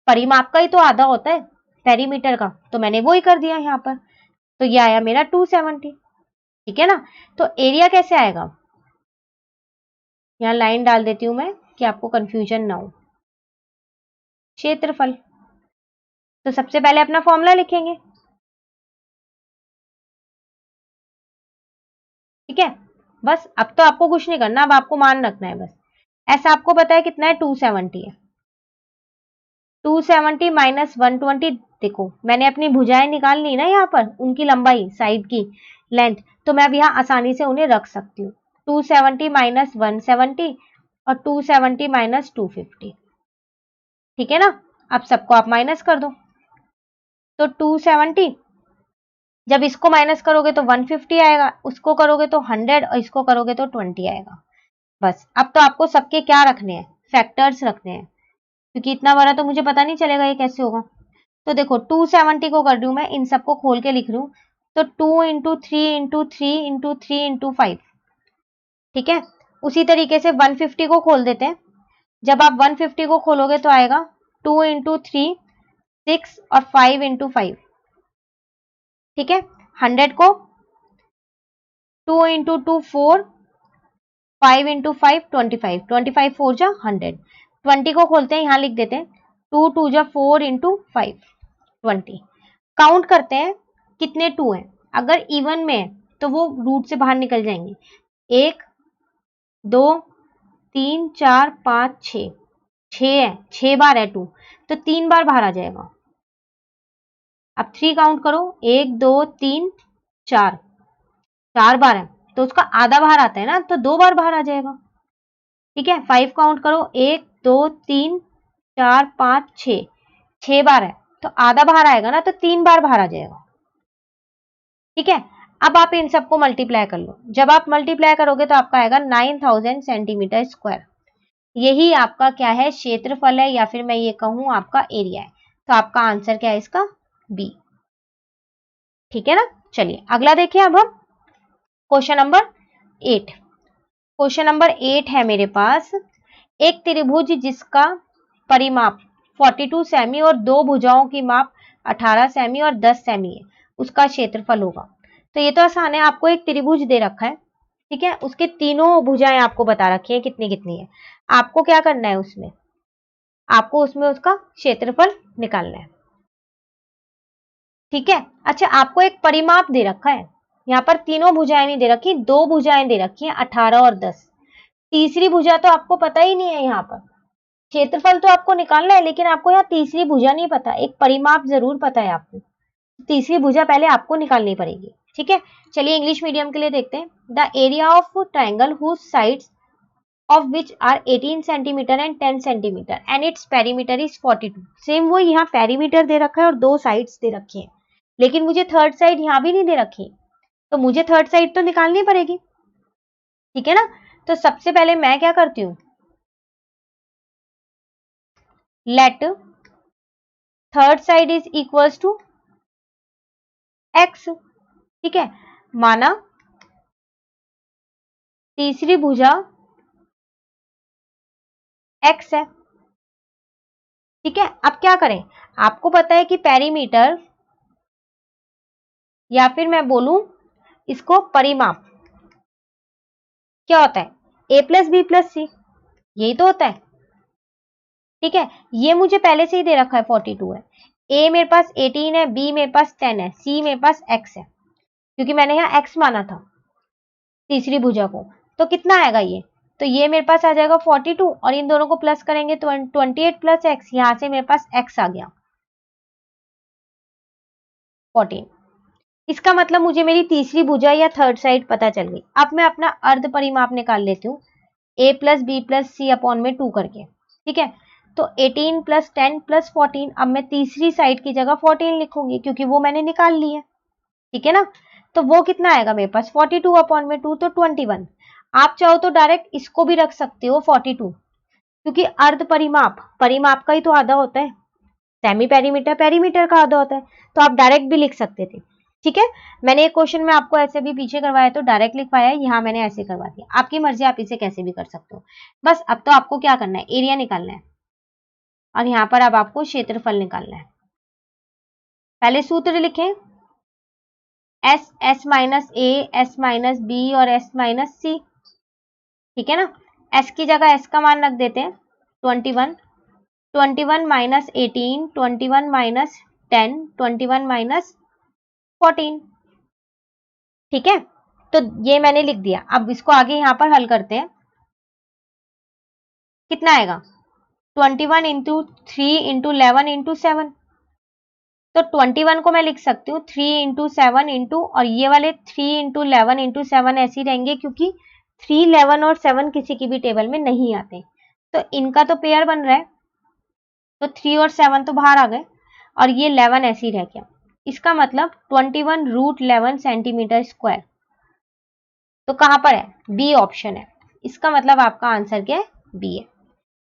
परिमाप का ही तो आधा होता है पेरीमीटर का, तो मैंने वो ही कर दिया यहाँ पर। तो ये आया मेरा 270। ठीक है ना, तो एरिया कैसे आएगा, यहाँ लाइन डाल देती हूं मैं कि आपको कंफ्यूजन ना हो। क्षेत्रफल, तो सबसे पहले अपना फॉर्मूला लिखेंगे। ठीक है, बस अब तो आपको कुछ नहीं करना, अब आपको मान रखना है बस। ऐसा आपको पता है कितना है 270 है, 270 माइनस 120। देखो मैंने अपनी भुजाएं निकाल ली ना, यहाँ पर उनकी लंबाई साइड की लेंथ, तो मैं अब यहाँ आसानी से उन्हें रख सकती हूँ। 270 माइनस 170 और 270 माइनस 250। ठीक है ना, अब सबको आप माइनस कर दो, तो 270, जब इसको माइनस करोगे तो 150 आएगा, उसको करोगे तो 100 और इसको करोगे तो 20 आएगा। बस अब तो आपको सबके क्या रखने हैं, फैक्टर्स रखने हैं, क्योंकि इतना बड़ा तो मुझे पता नहीं चलेगा ये कैसे होगा। तो देखो 270 को कर रही हूं मैं, इन सबको खोल के लिख रही हूँ, तो 2 इंटू 3 इंटू 3 इंटू 3 इंटू 5। ठीक है, उसी तरीके से 150 को खोल देते हैं। जब आप 150 को खोलोगे तो आएगा 2 इंटू 3 6 और 5 इंटू 5। ठीक है, 100 को 2 इंटू 2 4, 5 इंटू 5 25, 25 4 जा 100। 20 को खोलते हैं, यहां लिख देते हैं 2 2 जा 4 इंटू 5 20। काउंट करते हैं कितने 2 हैं, अगर इवन में है तो वो रूट से बाहर निकल जाएंगे। 1 2 3 4 5 6, 6 है, 6 बार है 2, तो 3 बार बाहर आ जाएगा। अब 3 काउंट करो, 1 2 3 4, 4 बार है, तो उसका आधा बाहर आता है ना, तो 2 बार बाहर आ जाएगा। ठीक है, 5 काउंट करो, 1 2 3 4 5 6, 6 बार है, तो आधा बाहर आएगा ना, तो 3 बार बाहर आ जाएगा। ठीक है, अब आप इन सबको मल्टीप्लाई कर लो, जब आप मल्टीप्लाई करोगे तो आपका आएगा 9000 सेंटीमीटर स्क्वायर। यही आपका क्या है, क्षेत्रफल है, या फिर मैं ये कहूं आपका एरिया है। तो आपका आंसर क्या है इसका, बी। ठीक है ना, चलिए अगला देखिए अब हम क्वेश्चन नंबर 8। क्वेश्चन नंबर 8 है मेरे पास, एक त्रिभुज जिसका परिमाप 42 सेमी और दो भुजाओं की माप 18 सेमी और 10 सेमी है, उसका क्षेत्रफल होगा। तो ये तो आसान है, आपको एक त्रिभुज दे रखा है, ठीक है, उसके तीनों भुजाएं आपको बता रखी है कितनी कितनी है। आपको क्या करना है उसमें, आपको उसमें उसका क्षेत्रफल निकालना है। ठीक है, अच्छा आपको एक परिमाप दे रखा है, यहाँ पर तीनों भुजाएं नहीं दे रखी, दो भुजाएं दे रखी हैं 18 और 10। तीसरी भुजा तो आपको पता ही नहीं है, यहाँ पर क्षेत्रफल तो आपको निकालना है, लेकिन आपको यहाँ तीसरी भुजा नहीं पता, एक परिमाप जरूर पता है आपको, तीसरी भुजा पहले आपको निकालनी पड़ेगी। ठीक है, चलिए इंग्लिश मीडियम के लिए देखते हैं। The area of triangle whose sides of which are 18 centimeter and 10 centimeter and its perimeter is 42। Same वो यहाँ पेरीमीटर दे रखा है और दो साइड्स दे रखी हैं, लेकिन मुझे थर्ड साइड यहाँ भी नहीं दे रखी, तो मुझे थर्ड साइड तो निकालनी पड़ेगी। ठीक है ना, तो सबसे पहले मैं क्या करती हूँ, let third side is equals to x. ठीक है, माना तीसरी भुजा एक्स है। ठीक है, अब क्या करें, आपको पता है कि पेरीमीटर या फिर मैं बोलूं इसको परिमाप क्या होता है, ए प्लस बी प्लस सी, यही तो होता है। ठीक है, ये मुझे पहले से ही दे रखा है 42 है, ए मेरे पास 18 है, बी मेरे पास 10 है, सी मेरे पास x है, क्योंकि मैंने यहाँ x माना था तीसरी भुजा को। तो कितना आएगा ये, तो ये मेरे पास आ जाएगा 42 और इन दोनों को प्लस करेंगे तो 28 प्लस x, यहां से मेरे पास x आ गया 14। इसका मतलब मुझे मेरी तीसरी भुजा या थर्ड साइड पता चल गई। अब मैं अपना अर्ध परिमाप निकाल लेती हूँ, a plus B plus C upon में 2 करके। ठीक है, तो 18 प्लस 10 प्लस 14, अब मैं तीसरी साइड की जगह 14 लिखूंगी क्योंकि वो मैंने निकाल ली है। ठीक है ना, तो वो कितना आएगा मेरे पास 42 अपॉन में 2 तो 21। आप चाहो तो डायरेक्ट इसको भी रख सकते हो 42, क्योंकि अर्ध परिमाप परिमाप का ही तो आधा होता है, सेमी पेरीमीटर पेरीमीटर का आधा होता है, तो आप डायरेक्ट भी लिख सकते थे। ठीक है, मैंने एक क्वेश्चन में आपको ऐसे भी पीछे करवाया तो डायरेक्ट लिखवाया है, यहाँ मैंने ऐसे करवा दिया, आपकी मर्जी, आप इसे कैसे भी कर सकते हो। बस अब तो आपको क्या करना है, एरिया निकालना है और यहाँ पर अब आपको क्षेत्रफल निकालना है। पहले सूत्र लिखें, एस एस माइनस ए, एस माइनस बी और एस माइनस सी। ठीक है ना, एस की जगह एस का मान रख देते हैं 21, 21 माइनस 18, 21 माइनस 10, 21 माइनस 14। ठीक है, तो ये मैंने लिख दिया। अब इसको आगे यहां पर हल करते हैं, कितना आएगा 21 इंटू 3 इंटू 11 इंटू 7, तो 21 को मैं लिख सकती हूँ 3 इंटू 7 इंटू, और ये वाले 3 इंटू 11 इंटू 7 ऐसे ही रहेंगे क्योंकि 3, 11 और 7 किसी की भी टेबल में नहीं आते, तो इनका तो पेयर बन रहा है, तो 3 और 7 तो बाहर आ गए और ये 11 ऐसे ही रह गया। इसका मतलब 21 रूट 11 सेंटीमीटर स्क्वायर, तो कहां पर है, बी ऑप्शन है। इसका मतलब आपका आंसर क्या है, बी है।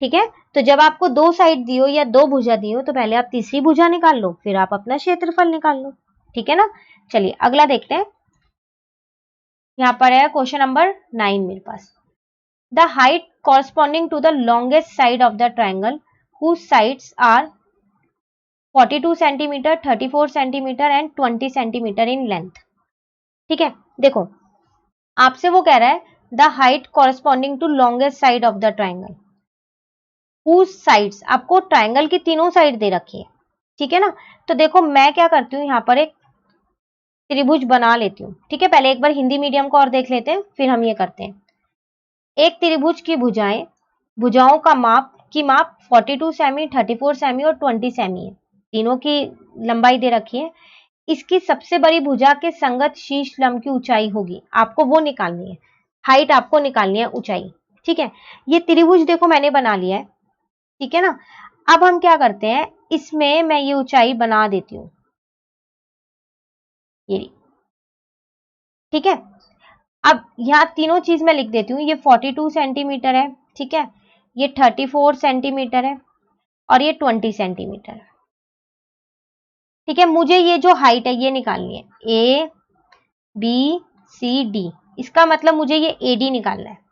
ठीक है, तो जब आपको दो साइड दियो या दो भुजा दियो तो पहले आप तीसरी भुजा निकाल लो, फिर आप अपना क्षेत्रफल निकाल लो। ठीक है ना, चलिए अगला देखते हैं। यहां पर है क्वेश्चन नंबर 9 मेरे पास, the height corresponding to the longest side of the triangle whose sides are 42 centimetre, 34 centimetre and 20 centimetre in length. ठीक है, देखो आपसे वो कह रहा है the height corresponding to longest side of the triangle whose sides, आपको ट्राइंगल की तीनों साइड दे रखी है। ठीक है ना, तो देखो मैं क्या करती हूँ, यहाँ पर एक त्रिभुज बना लेती हूँ। ठीक है, पहले एक बार हिंदी मीडियम को और देख लेते हैं, फिर हम ये करते हैं। एक त्रिभुज की भुजाओं का माप 42 सेमी, 34 सेमी और 20 सेमी है, तीनों की लंबाई दे रखी है। इसकी सबसे बड़ी भुजा के संगत शीर्ष लंब की ऊंचाई होगी, आपको वो निकालनी है, हाइट आपको निकालनी है, ऊंचाई। ठीक है, ये त्रिभुज देखो मैंने बना लिया है। ठीक है ना, अब हम क्या करते हैं, इसमें मैं ये ऊंचाई बना देती हूँ, ये। ठीक है, अब यहाँ तीनों चीज मैं लिख देती हूँ, ये 42 सेंटीमीटर है, ठीक है, ये 34 सेंटीमीटर है और ये 20 सेंटीमीटर है। ठीक है, मुझे ये जो हाइट है ये निकालनी है, ए बी सी डी, इसका मतलब मुझे ये ए डी निकालना है।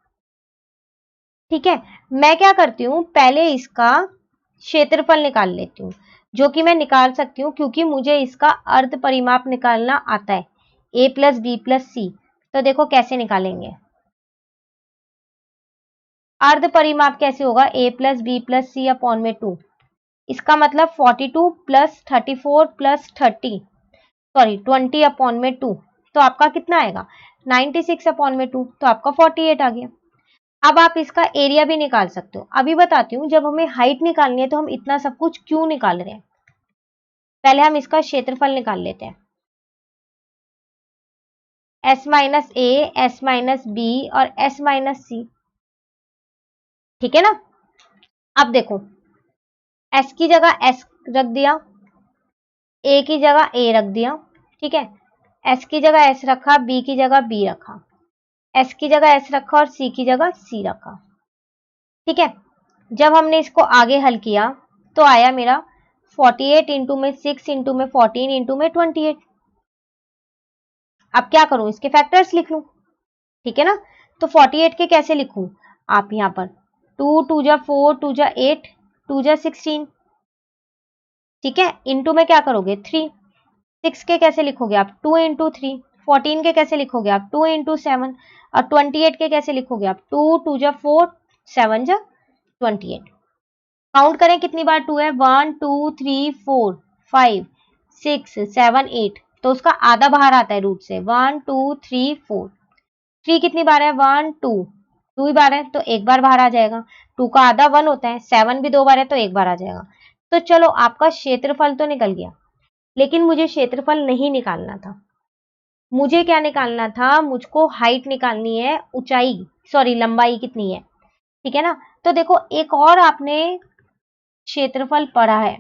ठीक है, मैं क्या करती हूँ, पहले इसका क्षेत्रफल निकाल लेती हूँ, जो कि मैं निकाल सकती हूँ क्योंकि मुझे इसका अर्ध परिमाप निकालना आता है, ए प्लस बी प्लस सी। तो देखो कैसे निकालेंगे, अर्ध परिमाप कैसे होगा, ए plus B plus C upon में 2, इसका मतलब 42 प्लस 34 प्लस 20 अपॉन में 2, तो आपका कितना आएगा 96 अपॉन में 2, तो आपका 48 आ गया। अब आप इसका एरिया भी निकाल सकते हो। अभी बताती हूँ, जब हमें हाइट निकालनी है तो हम इतना सब कुछ क्यों निकाल रहे हैं, पहले हम इसका क्षेत्रफल निकाल लेते हैं, एस माइनस ए, एस माइनस बी और एस माइनस सी। ठीक है ना, अब देखो एस की जगह एस रख दिया, ए की जगह ए रख दिया। ठीक है, एस की जगह एस रखा, बी की जगह बी रखा, एस की जगह एस रखा और सी की जगह सी रखा। ठीक है, जब हमने इसको आगे हल किया तो आया मेरा 48 इंटू में 6 इंटू में 14 इंटू में 28। अब क्या करूं, इसके फैक्टर्स लिख लूं। ठीक है ना, तो 48 के कैसे लिखूं, आप यहां पर 2 2 जा 4, 2 जा 8, 2 जा 16, ठीक है, इंटू में क्या करोगे 3, 6 के कैसे लिखोगे आप 2 इंटू 3, 14 के कैसे लिखोगे आप 2 इंटू 7, और 28 के कैसे लिखोगे आप 2 2 जा 4, 7 जा 28। काउंट करें कितनी बार 2 है, 1 2 3 4 5 6 7 8, तो उसका आधा बाहर आता है रूट से, 1 2 3 4। 3 कितनी बार है, 1 2, 2 ही बार है तो एक बार बाहर आ जाएगा। 2 का आधा 1 होता है, 7 भी 2 बार है तो एक बार आ जाएगा। तो चलो आपका क्षेत्रफल तो निकल गया, लेकिन मुझे क्षेत्रफल नहीं निकालना था। मुझे क्या निकालना था, मुझको हाइट निकालनी है, ऊंचाई सॉरी लंबाई कितनी है, ठीक है ना। तो देखो एक और आपने क्षेत्रफल पढ़ा है,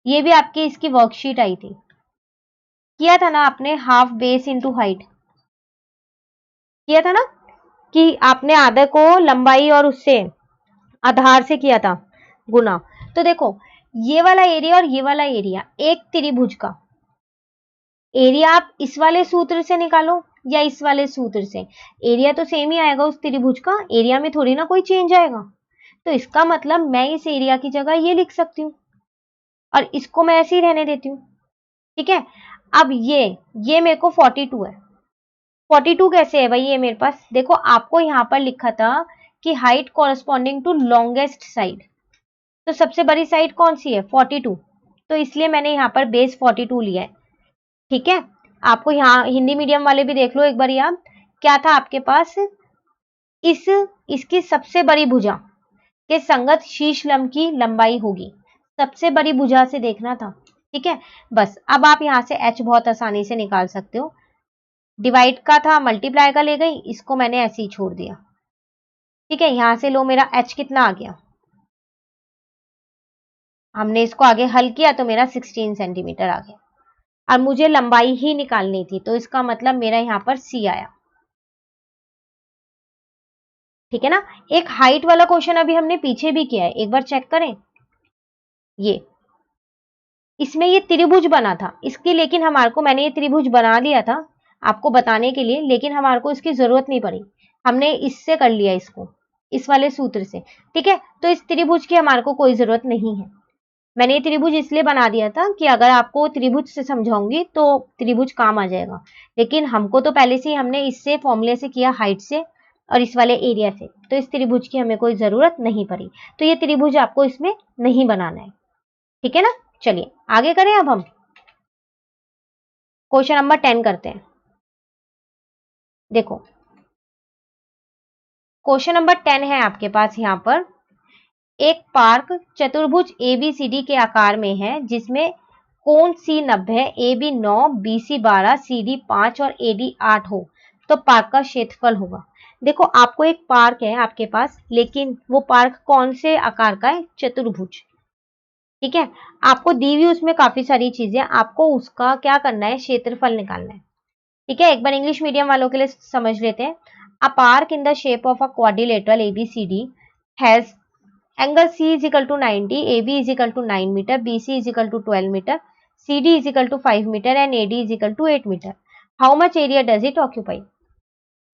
ये भी आपकी इसकी वर्कशीट आई थी, किया था ना आपने, हाफ बेस इंटू हाइट किया था ना, कि आपने आधे को लंबाई और उससे आधार से किया था गुना। तो देखो ये वाला एरिया और ये वाला एरिया, एक त्रिभुज का एरिया आप इस वाले सूत्र से निकालो या इस वाले सूत्र से, एरिया तो सेम ही आएगा उस त्रिभुज का, एरिया में थोड़ी ना कोई चेंज आएगा। तो इसका मतलब मैं इस एरिया की जगह ये लिख सकती हूँ और इसको मैं ऐसे ही रहने देती हूँ, ठीक है। अब ये मेरे को 42 है, 42 कैसे है भाई ये मेरे पास, देखो आपको यहां पर लिखा था कि height corresponding to longest side, तो सबसे बड़ी साइड कौन सी है 42, तो इसलिए मैंने यहाँ पर बेस 42 लिया है, ठीक है। आपको यहाँ हिंदी मीडियम वाले भी देख लो एक बार, यहाँ क्या था आपके पास, इसकी सबसे बड़ी भुजा के संगत शीर्ष लंब की लंबाई होगी, सबसे बड़ी भुजा से देखना था, ठीक है। बस अब आप यहाँ से h बहुत आसानी से निकाल सकते हो, डिवाइड का था मल्टीप्लाई का ले गई, इसको मैंने ऐसे ही छोड़ दिया, ठीक है। यहां से लो मेरा h कितना आ गया, हमने इसको आगे हल किया तो मेरा 16 सेंटीमीटर आ गया, और मुझे लंबाई ही निकालनी थी, तो इसका मतलब मेरा यहाँ पर c आया, ठीक है ना। एक हाइट वाला क्वेश्चन अभी हमने पीछे भी किया है, एक बार चेक करें, ये इसमें ये त्रिभुज बना था इसकी, लेकिन हमारे को, मैंने ये त्रिभुज बना लिया था आपको बताने के लिए, लेकिन हमारे को इसकी जरूरत नहीं पड़ी, हमने इससे कर लिया इसको, इस वाले सूत्र से, ठीक है। तो इस त्रिभुज की हमारे को कोई जरूरत नहीं है, मैंने ये त्रिभुज इसलिए बना दिया था कि अगर आपको त्रिभुज से समझाऊंगी तो त्रिभुज काम आ जाएगा, लेकिन हमको तो पहले से ही हमने इससे फॉर्मूले से किया, हाइट से और इस वाले एरिया से, तो इस त्रिभुज की हमें कोई जरूरत नहीं पड़ी, तो ये त्रिभुज आपको इसमें नहीं बनाना है, ठीक है ना। चलिए आगे करें, अब हम क्वेश्चन नंबर 10 करते हैं। देखो क्वेश्चन नंबर 10 है आपके पास, यहाँ पर एक पार्क चतुर्भुज ABCD के आकार में है, जिसमें कोण C90 है, AB 9, BC 12, CD 5 और AD 8 हो, तो पार्क का क्षेत्रफल होगा। देखो आपको एक पार्क है आपके पास, लेकिन वो पार्क कौन से आकार का है, चतुर्भुज, ठीक है। आपको दी हुई उसमें काफी सारी चीजें, आपको उसका क्या करना है, क्षेत्रफल निकालना है, ठीक है। एक बार इंग्लिश मीडियम वालों के लिए समझ लेते हैं। A park in the shape of a quadrilateral ABCD has angle C is equal to 90, AB is equal to 9 meter, BC is equal to 12 meter, CD is equal to 5 meter and AD is equal to 8 meter. How much area does it occupy?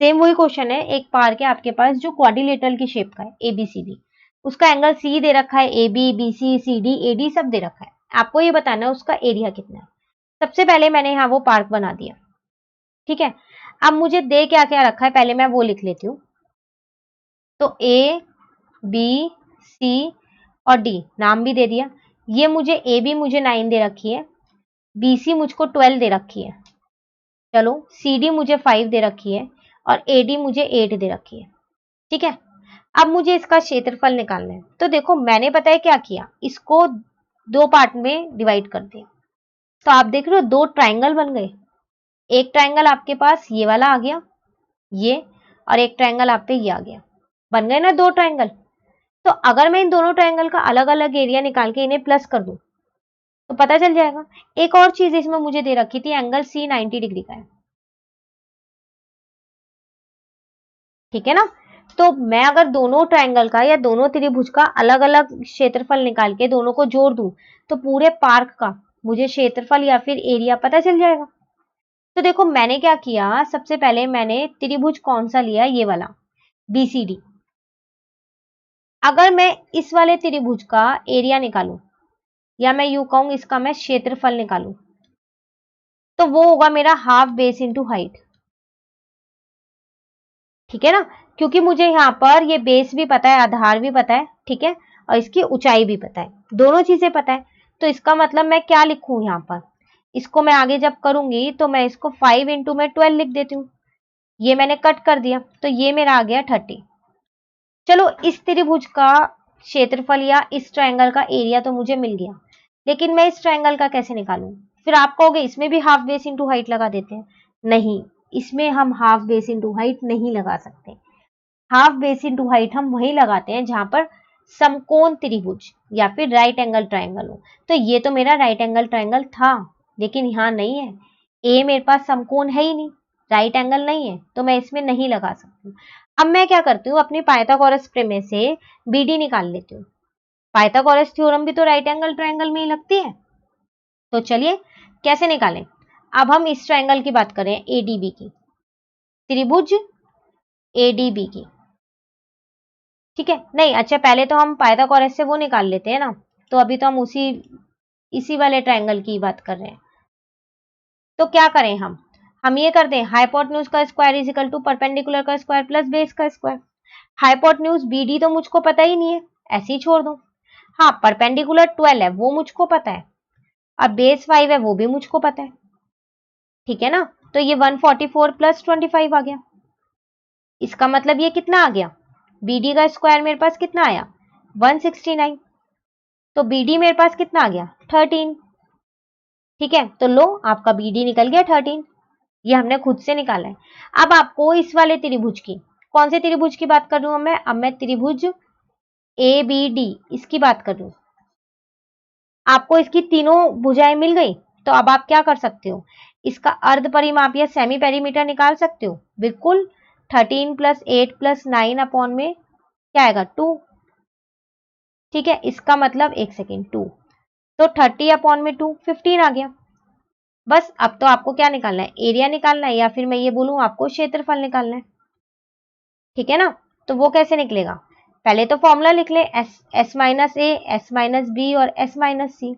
Same वही question है, एक park है आपके पास जो quadrilateral की shape का है ABCD, उसका एंगल C दे रखा है, AB BC CD AD सब दे रखा है, आपको ये बताना है उसका एरिया कितना है। सबसे पहले मैंने यहाँ वो पार्क बना दिया, ठीक है। अब मुझे दे क्या क्या रखा है, पहले मैं वो लिख लेती हूँ। तो A B C और D नाम भी दे दिया, ये मुझे AB मुझे 9 दे रखी है, BC मुझको 12 दे रखी है, चलो CD मुझे 5 दे रखी है और AD मुझे 8 दे रखी है, ठीक है। अब मुझे इसका क्षेत्रफल निकालना है, तो देखो मैंने पता है क्या किया, इसको दो पार्ट में डिवाइड कर दिया, तो आप देख रहे हो दो ट्राइंगल बन गए, एक ट्राइंगल आपके पास ये वाला आ गया ये, और एक ट्राइंगल आप पे ये आ गया, बन गए ना दो ट्राइंगल। तो अगर मैं इन दोनों ट्राइंगल का अलग अलग एरिया निकाल के इन्हें प्लस कर दूं तो पता चल जाएगा। एक और चीज इसमें मुझे दे रखी थी, एंगल C 90 डिग्री का है, ठीक है ना। तो मैं अगर दोनों ट्राइंगल का या दोनों त्रिभुज का अलग अलग क्षेत्रफल निकाल के दोनों को जोड़ दूं तो पूरे पार्क का मुझे क्षेत्रफल या फिर एरिया पता चल जाएगा। तो देखो मैंने क्या किया, सबसे पहले मैंने त्रिभुज कौन सा लिया, ये वाला BCD। अगर मैं इस वाले त्रिभुज का एरिया निकालूं या मैं यूं कहूं इसका मैं क्षेत्रफल निकालूं, तो वो होगा मेरा हाफ बेस इंटू हाइट। ठीक है ना, क्योंकि मुझे यहाँ पर ये बेस भी पता है, आधार भी पता है, ठीक है, और इसकी ऊंचाई भी पता है, दोनों चीजें पता है। तो इसका मतलब मैं क्या लिखूं यहाँ पर, इसको मैं आगे जब करूंगी तो मैं इसको 5 इंटू में 12 लिख देती हूँ। ये मैंने कट कर दिया तो ये मेरा आ गया 30। चलो इस त्रिभुज का क्षेत्रफल या इस ट्रायंगल का एरिया तो मुझे मिल गया, लेकिन मैं इस ट्रायंगल का कैसे निकालूं? फिर आप कहोगे इसमें भी हाफ बेस इंटू हाइट लगा देते हैं। नहीं, इसमें हम हाफ बेस इंटू हाइट नहीं लगा सकते। हाफ बेस इंटू हाइट हम वहीं लगाते हैं जहां पर समकोण त्रिभुज या फिर राइट एंगल ट्रायंगल हो। तो ये तो मेरा राइट एंगल ट्रायंगल था, लेकिन यहाँ नहीं है। ए मेरे पास समकोण है ही नहीं, राइट एंगल नहीं है, तो मैं इसमें नहीं लगा सकती। अब मैं क्या करती हूँ, अपनी पाइथागोरस प्रमेय से बीडी निकाल लेती हूँ। पाइथागोरस थ्योरम भी तो राइट एंगल ट्रायंगल में ही लगती है। तो चलिए कैसे निकालें। अब हम इस ट्रायंगल की बात करें, एडीबी की, त्रिभुज एडीबी की। ठीक है, नहीं अच्छा पहले तो हम पाइथागोरस से वो निकाल लेते हैं ना, तो अभी तो हम इसी वाले ट्रायंगल की बात कर रहे हैं। तो क्या करें हम ये कर दें, हाइपोटेन्यूज का square is equal to perpendicular का स्क्वायर प्लस बेस का स्क्वायर। हाइपोटेन्यूज बीडी तो मुझको पता ही नहीं है, ऐसे ही छोड़ दो। हाँ, परपेंडिकुलर 12 है वो मुझको पता है, अब बेस 5 है वो भी मुझको पता है। ठीक है ना, तो ये 144 प्लस 25 आ गया। इसका मतलब ये कितना आ गया, बीडी का स्क्वायर मेरे पास कितना आया, 169। तो बीडी मेरे पास कितना आ गया, 13। ठीक है, तो लो आपका बीडी निकल गया 13। ये हमने खुद से निकाला है। अब आपको इस वाले त्रिभुज की, कौन से त्रिभुज की बात कर रही हूं मैं, अब मैं त्रिभुज ए बी डी इसकी बात कर रही हूं। आपको इसकी तीनों भुजाएं मिल गई, तो अब आप क्या कर सकते हो, इसका अर्ध परिमाप या सेमी पेरीमीटर निकाल सकते हो। बिल्कुल, 13 प्लस 8 प्लस 9 अपॉन में क्या आएगा, 2। ठीक है, इसका मतलब एक सेकेंड 2, तो 30 अपॉन में 2 15 आ गया। बस अब तो आपको क्या निकालना है, एरिया निकालना है, या फिर मैं ये बोलूं आपको क्षेत्रफल निकालना है। ठीक है ना, तो वो कैसे निकलेगा, पहले तो फॉर्मूला लिख ले, एस माइनस ए, एस माइनस बी और एस माइनस सी।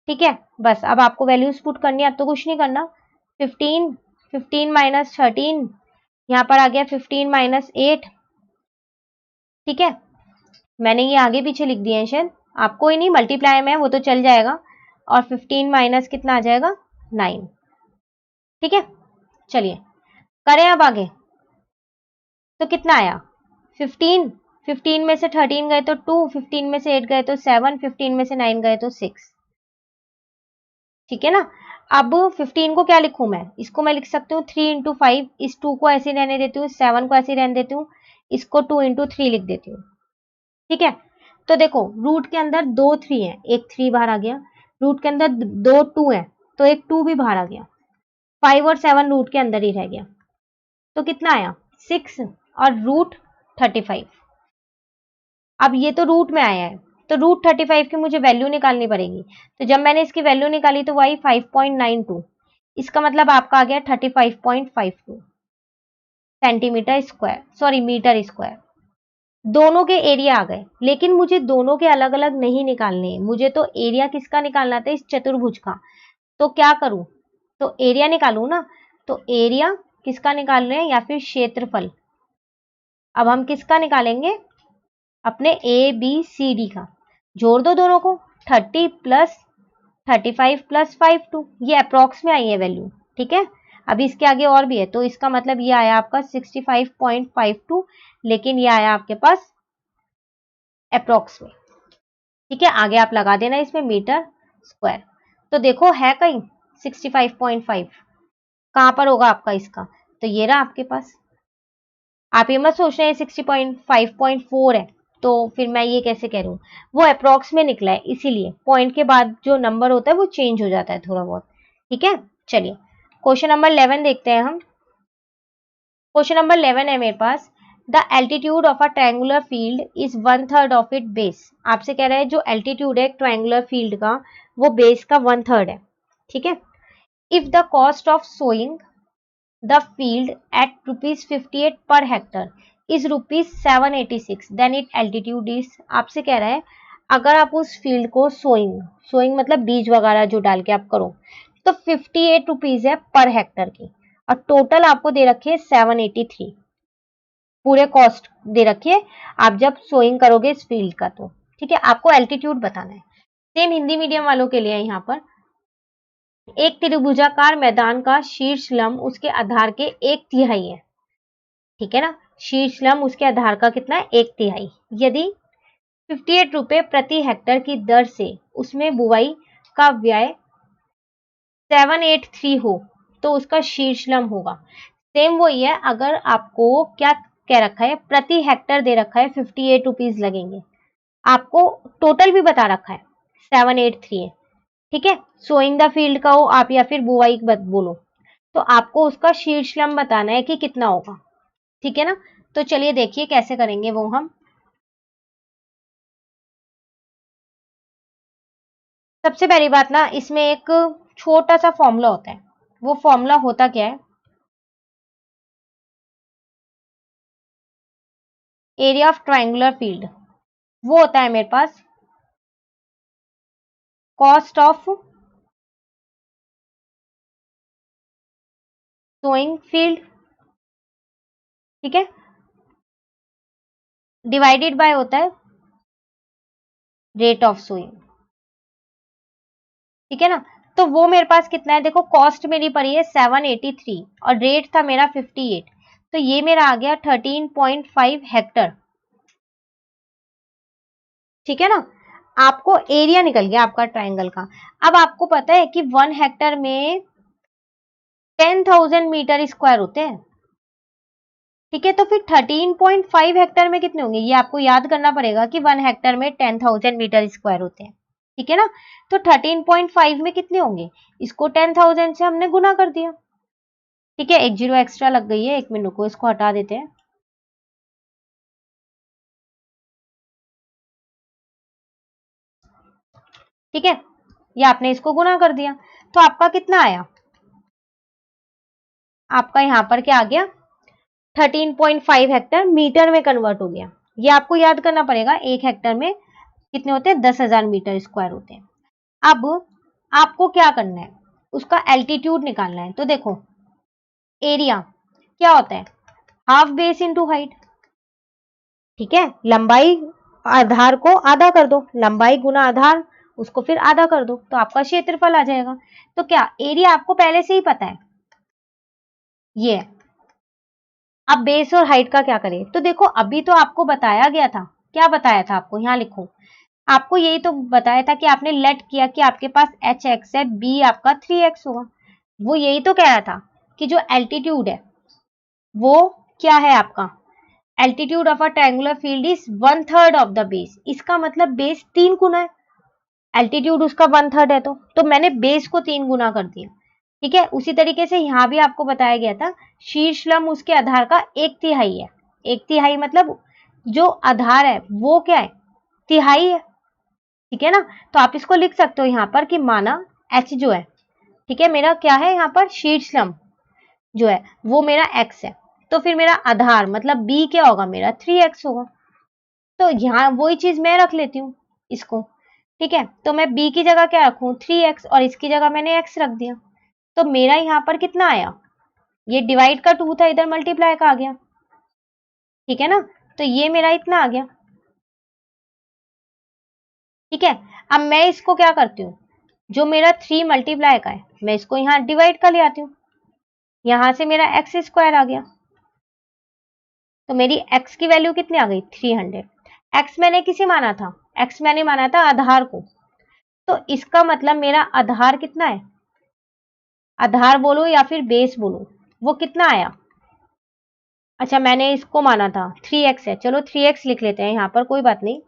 ठीक है, बस अब आपको वैल्यूज पुट करनी है, अब तो कुछ नहीं करना। 15, 15 माइनस 13, यहाँ पर आ गया 15 माइनस 8। ठीक है, मैंने ये आगे पीछे लिख दिए हैं शायद, आपको ही नहीं मल्टीप्लाई में है वो तो चल जाएगा। और 15 माइनस कितना आ जाएगा, 9। ठीक है, चलिए करें अब आगे। तो कितना आया, 15, 15 में से 13 गए तो 2, 15 में से 8 गए तो 7, 15 में से 9 गए तो 6। ठीक है ना, अब 15 को क्या लिखूं मैं, इसको मैं लिख सकती हूँ 3 इंटू 5, इस 2 को ऐसे रहने देती हूँ, 7 को ऐसे रहने देती हूँ, इसको 2 इंटू 3 लिख देती हूँ। ठीक है, तो देखो रूट के अंदर 2 3 है, एक 3 बाहर आ गया, रूट के अंदर 2 2 है तो एक 2 भी बाहर आ गया, 5 और 7 रूट के अंदर ही रह गया, तो कितना आया 6 और रूट 35। अब ये तो रूट में आया है, तो रूट 35 की मुझे वैल्यू निकालनी पड़ेगी। तो जब मैंने इसकी वैल्यू निकाली तो वो आई 5.92, इसका मतलब आपका आ गया 35.52 centimetre square, sorry metre square. दोनों के एरिया आ गए, लेकिन मुझे दोनों के अलग अलग नहीं निकालने, मुझे तो एरिया किसका निकालना था, इस चतुर्भुज का। तो क्या करूं, तो एरिया निकालू ना, तो एरिया किसका निकाल रहे हैं, या फिर क्षेत्रफल। अब हम किसका निकालेंगे, अपने ए बी सी डी का। जोड़ दो दोनों को, 30 प्लस 35 प्लस 52, ये अप्रॉक्स में आई है वैल्यू। ठीक है, अभी इसके आगे और भी है, तो इसका मतलब ये आया आपका 65.52, लेकिन ये आया आपके पास अप्रॉक्स में। ठीक है, आगे आप लगा देना इसमें मीटर स्क्वायर। तो देखो है कहीं 65.5, कहां पर होगा आपका इसका, तो ये रहा आपके पास। आप ये मत सोच रहे हैं 60.5.4 है, तो फिर मैं ये कैसे कह रही हूँ, वो अप्रॉक्स में निकला है, इसीलिए पॉइंट के बाद जो नंबर होता है वो चेंज हो जाता है थोड़ा बहुत। ठीक है, चलिए क्वेश्चन नंबर 11 देखते हैं हम। क्वेश्चन नंबर 11 है मेरे पास, the altitude of a triangular field is 1/3 of it base. आपसे कह रहा है जो एल्टीट्यूड है ट्रायंगुलर फील्ड का, वो बेस का 1/3 है। ठीक है, if the cost of sowing the field at ₹58 per hectare is ₹786, then it altitude is. आपसे कह रहा है अगर आप उस फील्ड को सोइंग मतलब बीज वगैरह जो डाल के आप करो, तो 58 रुपीज है पर हेक्टर की, और टोटल आपको दे रखी है 783, पूरे कॉस्ट दे रखी है आप जब सोइंग करोगे इस फील्ड का। तो ठीक है, आपको एल्टीट्यूड बताना है। सेम हिंदी मीडियम वालों के लिए यहाँ पर, एक त्रिभुजाकार मैदान का शीर्ष लंब उसके आधार के 1/3 है। ठीक है ना, शीर्ष लंब उसके आधार का कितना है, 1/3। यदि 58 रुपए प्रति हेक्टर की दर से उसमें बुआई का व्यय 783 हो तो उसका शीर्ष लंब होगा। सेम वही है, अगर आपको क्या कह रखा है, प्रति हेक्टर दे रखा है 58 रुपीज लगेंगे, आपको टोटल भी बता रखा है 783 है। ठीक है, सोइंग द फील्ड का हो आप या फिर बुआई बोलो, तो आपको उसका शीर्ष लंब बताना है कि कितना होगा। ठीक है ना, तो चलिए देखिए कैसे करेंगे वो हम। सबसे पहली बात ना, इसमें एक छोटा सा फॉर्मूला होता है। वो फॉर्मूला होता क्या है, एरिया ऑफ ट्रायंगुलर फील्ड, वो होता है मेरे पास कॉस्ट ऑफ सोइंग फील्ड। ठीक है, डिवाइडेड बाय होता है रेट ऑफ सोइंग। ठीक है ना, तो वो मेरे पास कितना है, देखो कॉस्ट मेरी पड़ी है 783 और रेट था मेरा 58, तो ये मेरा आ गया 13.5 हेक्टर। ठीक है ना, आपको एरिया निकल गया आपका ट्रायंगल का। अब आपको पता है कि 1 हेक्टर में 10,000 मीटर स्क्वायर होते हैं। ठीक है, तो फिर 13.5 हेक्टर में कितने होंगे, ये आपको याद करना पड़ेगा कि 1 हेक्टर में 10,000 मीटर स्क्वायर होते हैं। ठीक है ना, तो 13.5 में कितने होंगे, इसको 10,000 से हमने गुना कर दिया। ठीक है, एक जीरो एक्स्ट्रा लग गई है, एक मिनट को इसको हटा देते हैं। ठीक है, ये आपने इसको गुना कर दिया, तो आपका कितना आया, आपका यहां पर क्या आ गया, 13.5 हेक्टर मीटर में कन्वर्ट हो गया। ये आपको याद करना पड़ेगा, एक हेक्टर में कितने होते हैं, 10,000 मीटर स्क्वायर होते हैं। अब आपको क्या करना है, उसका एल्टीट्यूड निकालना है। तो देखो, एरिया क्या होता है, हाफ बेस इंटू हाइट। ठीक है, लंबाई आधार को आधा कर दो, लंबाई गुना आधार, उसको फिर आधा कर दो, तो आपका क्षेत्रफल आ जाएगा। तो क्या एरिया आपको पहले से ही पता है, ये है। अब बेस और हाइट का क्या करें, तो देखो अभी तो आपको बताया गया था, क्या बताया था आपको, यहां लिखो, आपको यही तो बताया था कि आपने लेट किया कि आपके पास एच एक्स है, बी आपका 3x होगा। वो यही तो कह रहा था कि जो एल्टीट्यूड है वो क्या है आपका, altitude of a triangular field is 1/3 of the base. इसका मतलब बेस 3 गुना है, एल्टीट्यूड उसका 1/3 है, तो मैंने बेस को 3 गुना कर दिया। ठीक है, उसी तरीके से यहां भी आपको बताया गया था, शीर्ष लंब उसके आधार का 1/3 है। 1/3 मतलब जो आधार है वो क्या है, तिहाई है। ठीक है ना, तो आप इसको लिख सकते हो यहाँ पर कि माना एच जो है, ठीक है, मेरा क्या है यहाँ पर शीर्ष लंब जो है वो मेरा एक्स है, तो फिर मेरा आधार मतलब बी क्या होगा, मेरा 3x होगा। तो यहाँ वही चीज मैं रख लेती हूँ इसको। ठीक है, तो मैं बी की जगह क्या रखूं, 3x, और इसकी जगह मैंने x रख दिया। तो मेरा यहाँ पर कितना आया, ये डिवाइड का 2 था, इधर मल्टीप्लाई का आ गया। ठीक है ना, तो ये मेरा इतना आ गया। ठीक है, अब मैं इसको क्या करती हूँ, जो मेरा 3 मल्टीप्लाई का है मैं इसको यहाँ डिवाइड का ले आती हूँ, यहां से मेरा एक्स स्क्वायर आ गया, तो मेरी x की वैल्यू कितनी आ गई, 300। x मैंने किसे माना था, x मैंने माना था आधार को, तो इसका मतलब मेरा आधार कितना है, आधार बोलो या फिर बेस बोलो, वो कितना आया। अच्छा, मैंने इसको माना था 3x है, चलो 3x लिख लेते हैं यहाँ पर, कोई बात नहीं।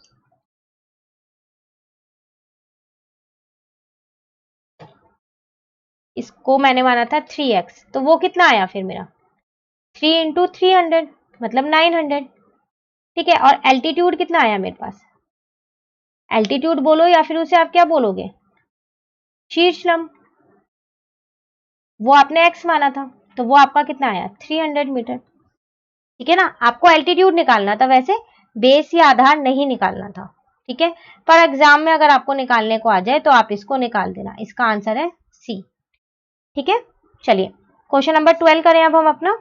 इसको मैंने माना था 3x, तो वो कितना आया फिर मेरा, 3 इंटू 300 मतलब 900। ठीक है, और एल्टीट्यूड कितना आया मेरे पास, एल्टीट्यूड बोलो या फिर उसे आप क्या बोलोगे, शीर्ष लंब, वो आपने x माना था, तो वो आपका कितना आया, 300 मीटर। ठीक है ना, आपको एल्टीट्यूड निकालना था, वैसे बेस या आधार नहीं निकालना था। ठीक है, पर एग्जाम में अगर आपको निकालने को आ जाए तो आप इसको निकाल देना, इसका आंसर है सी। ठीक है, चलिए क्वेश्चन नंबर 12 करें अब हम अपना।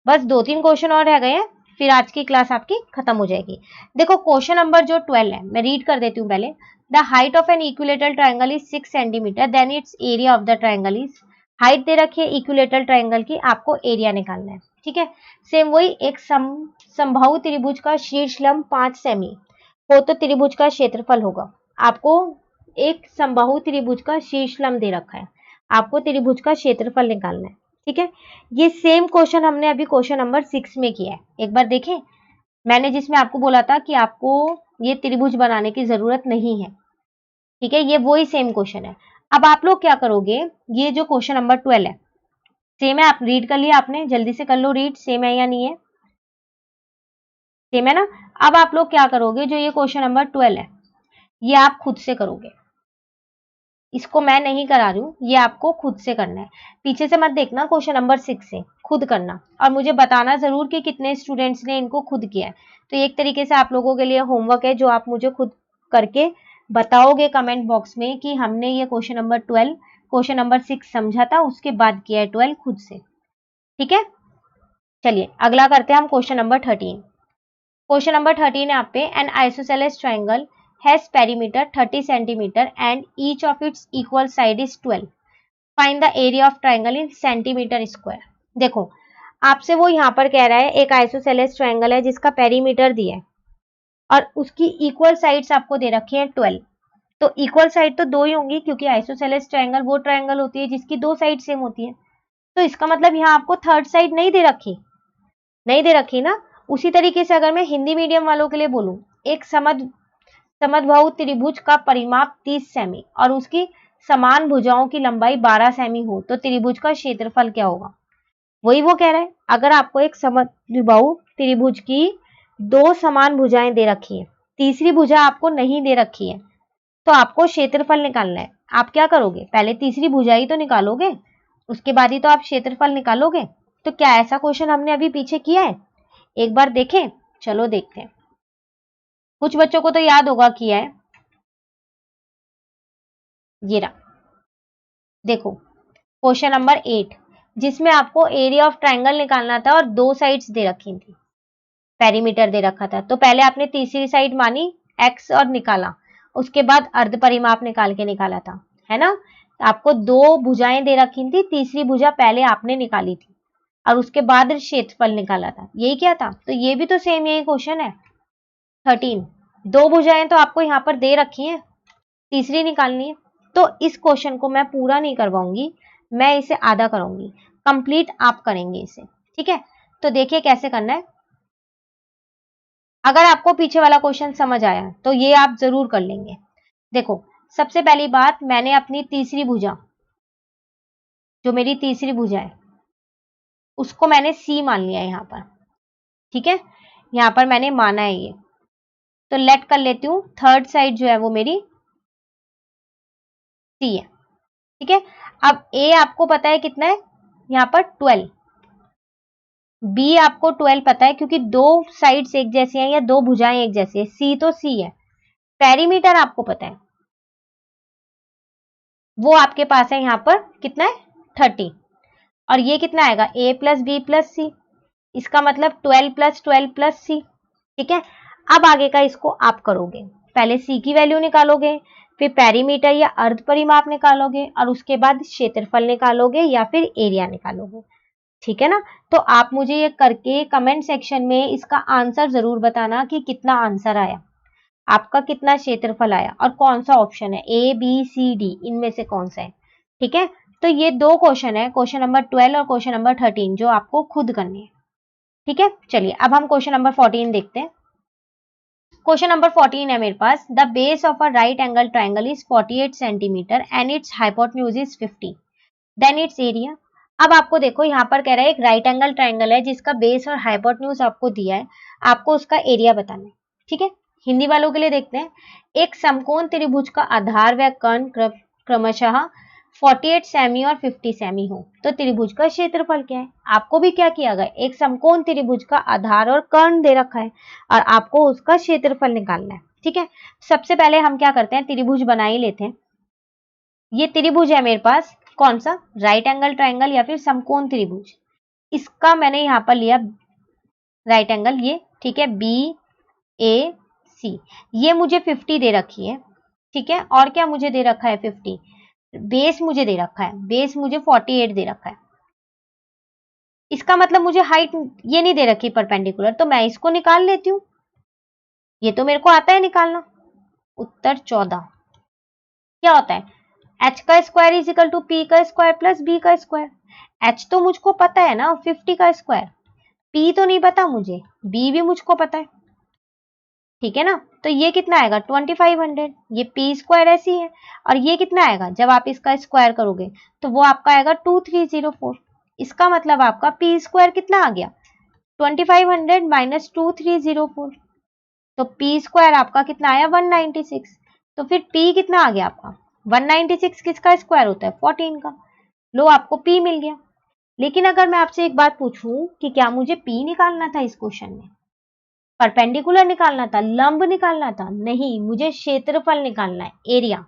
बस 2-3 क्वेश्चन और रह गए हैं, फिर आज की क्लास आपकी खत्म हो जाएगी। देखो क्वेश्चन नंबर जो 12 है, मैं रीड कर देती हूँ पहले। The height of an equilateral triangle is 6 centimetre, then its area of the triangle is. Height दे रखी है इक्विलेटरल ट्राइंगल की, आपको एरिया निकालना है। ठीक है, सेम वही, एक समबाहु त्रिभुज का शीर्ष लंब 5 सेमी हो तो त्रिभुज का क्षेत्रफल होगा। आपको एक समबाहु त्रिभुज का शीर्ष लंब दे रखा है, आपको त्रिभुज का क्षेत्रफल निकालना है। ठीक है, ये सेम क्वेश्चन हमने अभी क्वेश्चन नंबर 6 में किया है, एक बार देखें। मैंने जिसमें आपको बोला था कि आपको ये त्रिभुज बनाने की जरूरत नहीं है। ठीक है, ये वही सेम क्वेश्चन है। अब आप लोग क्या करोगे, ये जो क्वेश्चन नंबर 12 है सेम है, आप रीड कर लिया आपने, जल्दी से कर लो रीड, सेम है या नहीं है, सेम है ना। अब आप लोग क्या करोगे, जो ये क्वेश्चन नंबर 12 है ये आप खुद से करोगे, इसको मैं नहीं करा रही हूँ, ये आपको खुद से करना है। पीछे से मत देखना, क्वेश्चन नंबर 6 से खुद करना, और मुझे बताना जरूर कि कितने स्टूडेंट्स ने इनको खुद किया है। तो एक तरीके से आप लोगों के लिए होमवर्क है, जो आप मुझे खुद करके बताओगे कमेंट बॉक्स में कि हमने ये क्वेश्चन नंबर 12 क्वेश्चन नंबर 6 समझा था, उसके बाद किया है 12 खुद से। ठीक है, चलिए अगला करते हैं हम क्वेश्चन नंबर 13। क्वेश्चन नंबर 13 यहाँ पे, N isosceles triangle has perimeter 30 centimeter and each of its equal side is 12. Find the area of triangle in centimeter square. देखो आपसे वो यहाँ पर कह रहा है, एक आइसोसेलेस ट्राइंगल है जिसका पेरीमीटर दिया है और उसकी इक्वल साइड्स आपको दे रखी है 12। तो इक्वल साइड तो दो ही होंगी, क्योंकि आइसोसेलेस ट्राइंगल वो ट्राइंगल होती है जिसकी दो साइड सेम होती है। तो इसका मतलब यहाँ आपको थर्ड साइड नहीं दे रखी, नहीं दे रखी ना। उसी तरीके से अगर मैं हिंदी मीडियम वालों के लिए बोलूं, एक समद्बाहु त्रिभुज का परिमाप 30 सेमी और उसकी समान भुजाओं की लंबाई 12 सेमी हो तो त्रिभुज का क्षेत्रफल क्या होगा। वही वो कह रहा है, अगर आपको एक समद्विबाहु त्रिभुज की दो समान भुजाएं दे रखी है, तीसरी भुजा आपको नहीं दे रखी है, तो आपको क्षेत्रफल निकालना है। आप क्या करोगे, पहले तीसरी भुजा ही तो निकालोगे, उसके बाद ही तो आप क्षेत्रफल निकालोगे। तो क्या ऐसा क्वेश्चन हमने अभी पीछे किया है, एक बार देखें, चलो देखते हैं। कुछ बच्चों को तो याद होगा किया है, ये रहा देखो क्वेश्चन नंबर 8, जिसमें आपको एरिया ऑफ ट्राइंगल निकालना था और दो साइड्स दे रखी थी, पेरीमीटर दे रखा था। तो पहले आपने तीसरी साइड मानी x और निकाला, उसके बाद अर्ध परिमाप निकाल के निकाला था, है ना। तो आपको दो भुजाएं दे रखी थी, तीसरी भुजा पहले आपने निकाली थी और उसके बाद क्षेत्रफल निकाला था, यही क्या था। तो ये भी तो सेम यही क्वेश्चन है 13, दो भुजाएं तो आपको यहाँ पर दे रखी हैं, तीसरी निकालनी है। तो इस क्वेश्चन को मैं पूरा नहीं करवाऊंगी, मैं इसे आधा कराऊंगी, कंप्लीट आप करेंगे इसे। ठीक है, तो देखिए कैसे करना है। अगर आपको पीछे वाला क्वेश्चन समझ आया तो ये आप जरूर कर लेंगे। देखो सबसे पहली बात, मैंने अपनी तीसरी भुजा, जो मेरी तीसरी भुजा है उसको मैंने सी मान लिया है यहाँ पर। ठीक है, यहाँ पर मैंने माना है ये, तो लेट कर लेती हूँ, थर्ड साइड जो है वो मेरी सी है। ठीक है, अब ए आपको पता है कितना है, यहाँ पर 12, बी आपको 12 पता है क्योंकि दो साइड्स एक जैसी हैं या दो भुजाएं एक जैसी है, सी तो सी है। पेरीमीटर आपको पता है, वो आपके पास है यहाँ पर कितना है 30, और ये कितना आएगा a प्लस बी प्लस सी, इसका मतलब 12 प्लस 12 प्लस सी। ठीक है, अब आगे का इसको आप करोगे, पहले सी की वैल्यू निकालोगे, फिर पेरीमीटर या अर्ध परिमाप निकालोगे और उसके बाद क्षेत्रफल निकालोगे या फिर एरिया निकालोगे। ठीक है ना, तो आप मुझे ये करके कमेंट सेक्शन में इसका आंसर जरूर बताना कि कितना आंसर आया, आपका कितना क्षेत्रफल आया और कौन सा ऑप्शन है, ए बी सी डी, इनमें से कौन सा है। ठीक है, तो ये दो क्वेश्चन है, क्वेश्चन नंबर 12 और क्वेश्चन नंबर 13, जो आपको खुद करने हैं। ठीक है, चलिए अब हम क्वेश्चन नंबर 14 देखते हैं। क्वेश्चन नंबर 14 है मेरे पास, the base of a right angle triangle is 48 centimetre and its hypotenuse is 50, then its area. अब आपको देखो यहाँ पर कह रहा है एक राइट एंगल ट्राइंगल है जिसका बेस और हाइपोटेन्यूज आपको दिया है, आपको उसका एरिया बताना है। ठीक है, हिंदी वालों के लिए देखते हैं, एक समकोण त्रिभुज का आधार व कर्ण क्रमशः 48 सेमी और 50 सेमी हो तो त्रिभुज का क्षेत्रफल क्या है। आपको भी क्या किया गया, एक समकोण त्रिभुज का आधार और कर्ण दे रखा है और आपको उसका क्षेत्रफल निकालना है। ठीक है, सबसे पहले हम क्या करते हैं, त्रिभुज बना ही लेते हैं। ये त्रिभुज है मेरे पास, कौन सा, राइट एंगल ट्राइंगल या फिर समकोण त्रिभुज। इसका मैंने यहां पर लिया राइट एंगल, ये ठीक है, बी ए सी। ये मुझे 50 दे रखी है, ठीक है, और क्या मुझे दे रखा है 50, बेस मुझे दे रखा है, बेस मुझे 48 दे रखा है। इसका मतलब मुझे हाइट ये नहीं दे रखी परपेंडिकुलर, तो मैं इसको निकाल लेती हूँ, ये तो मेरे को आता है निकालना। उत्तर 14 क्या होता है, एच का square is equal to P का स्क्वायर प्लस बी का स्क्वायर। एच तो मुझको पता है ना 50 का स्क्वायर, पी तो नहीं पता मुझे, बी भी मुझको पता है, ठीक है ना। तो ये कितना आएगा 2500, ये पी स्क्वायर ऐसी है, और ये कितना आएगा जब आप इसका स्क्वायर करोगे तो वो आपका आएगा 2304। इसका मतलब आपका पी स्क्वायर कितना आ गया 2500 माइनस 2304, तो पी स्क्वायर आपका कितना आया 196। तो फिर पी कितना आ गया आपका 196, किसका स्क्वायर होता है 14 का। लो आपको पी मिल गया। लेकिन अगर मैं आपसे एक बात पूछूं कि क्या मुझे पी निकालना था इस क्वेश्चन में, परपेंडिकुलर निकालना था, लंब निकालना था, नहीं, मुझे क्षेत्रफल निकालना है, एरिया।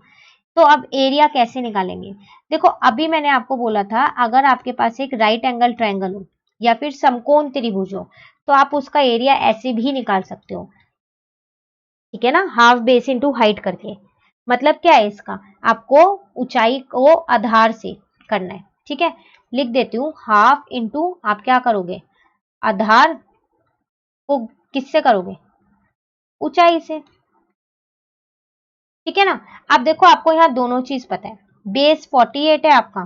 तो अब एरिया कैसे निकालेंगे, देखो अभी मैंने आपको बोला था अगर आपके पास एक राइट एंगल ट्रायंगल हो या फिर समकोण त्रिभुज हो तो आप उसका एरिया ऐसे भी निकाल सकते हो, ठीक है ना, हाफ बेस इनटू हाइट करके। मतलब क्या है इसका, आपको ऊंचाई को आधार से करना है, ठीक है। लिख देती हूँ हाफ इंटू, आप क्या करोगे, आधार को किससे करोगे, ऊंचाई से, ठीक है ना। अब देखो आपको यहाँ दोनों चीज पता है, बेस 48 है आपका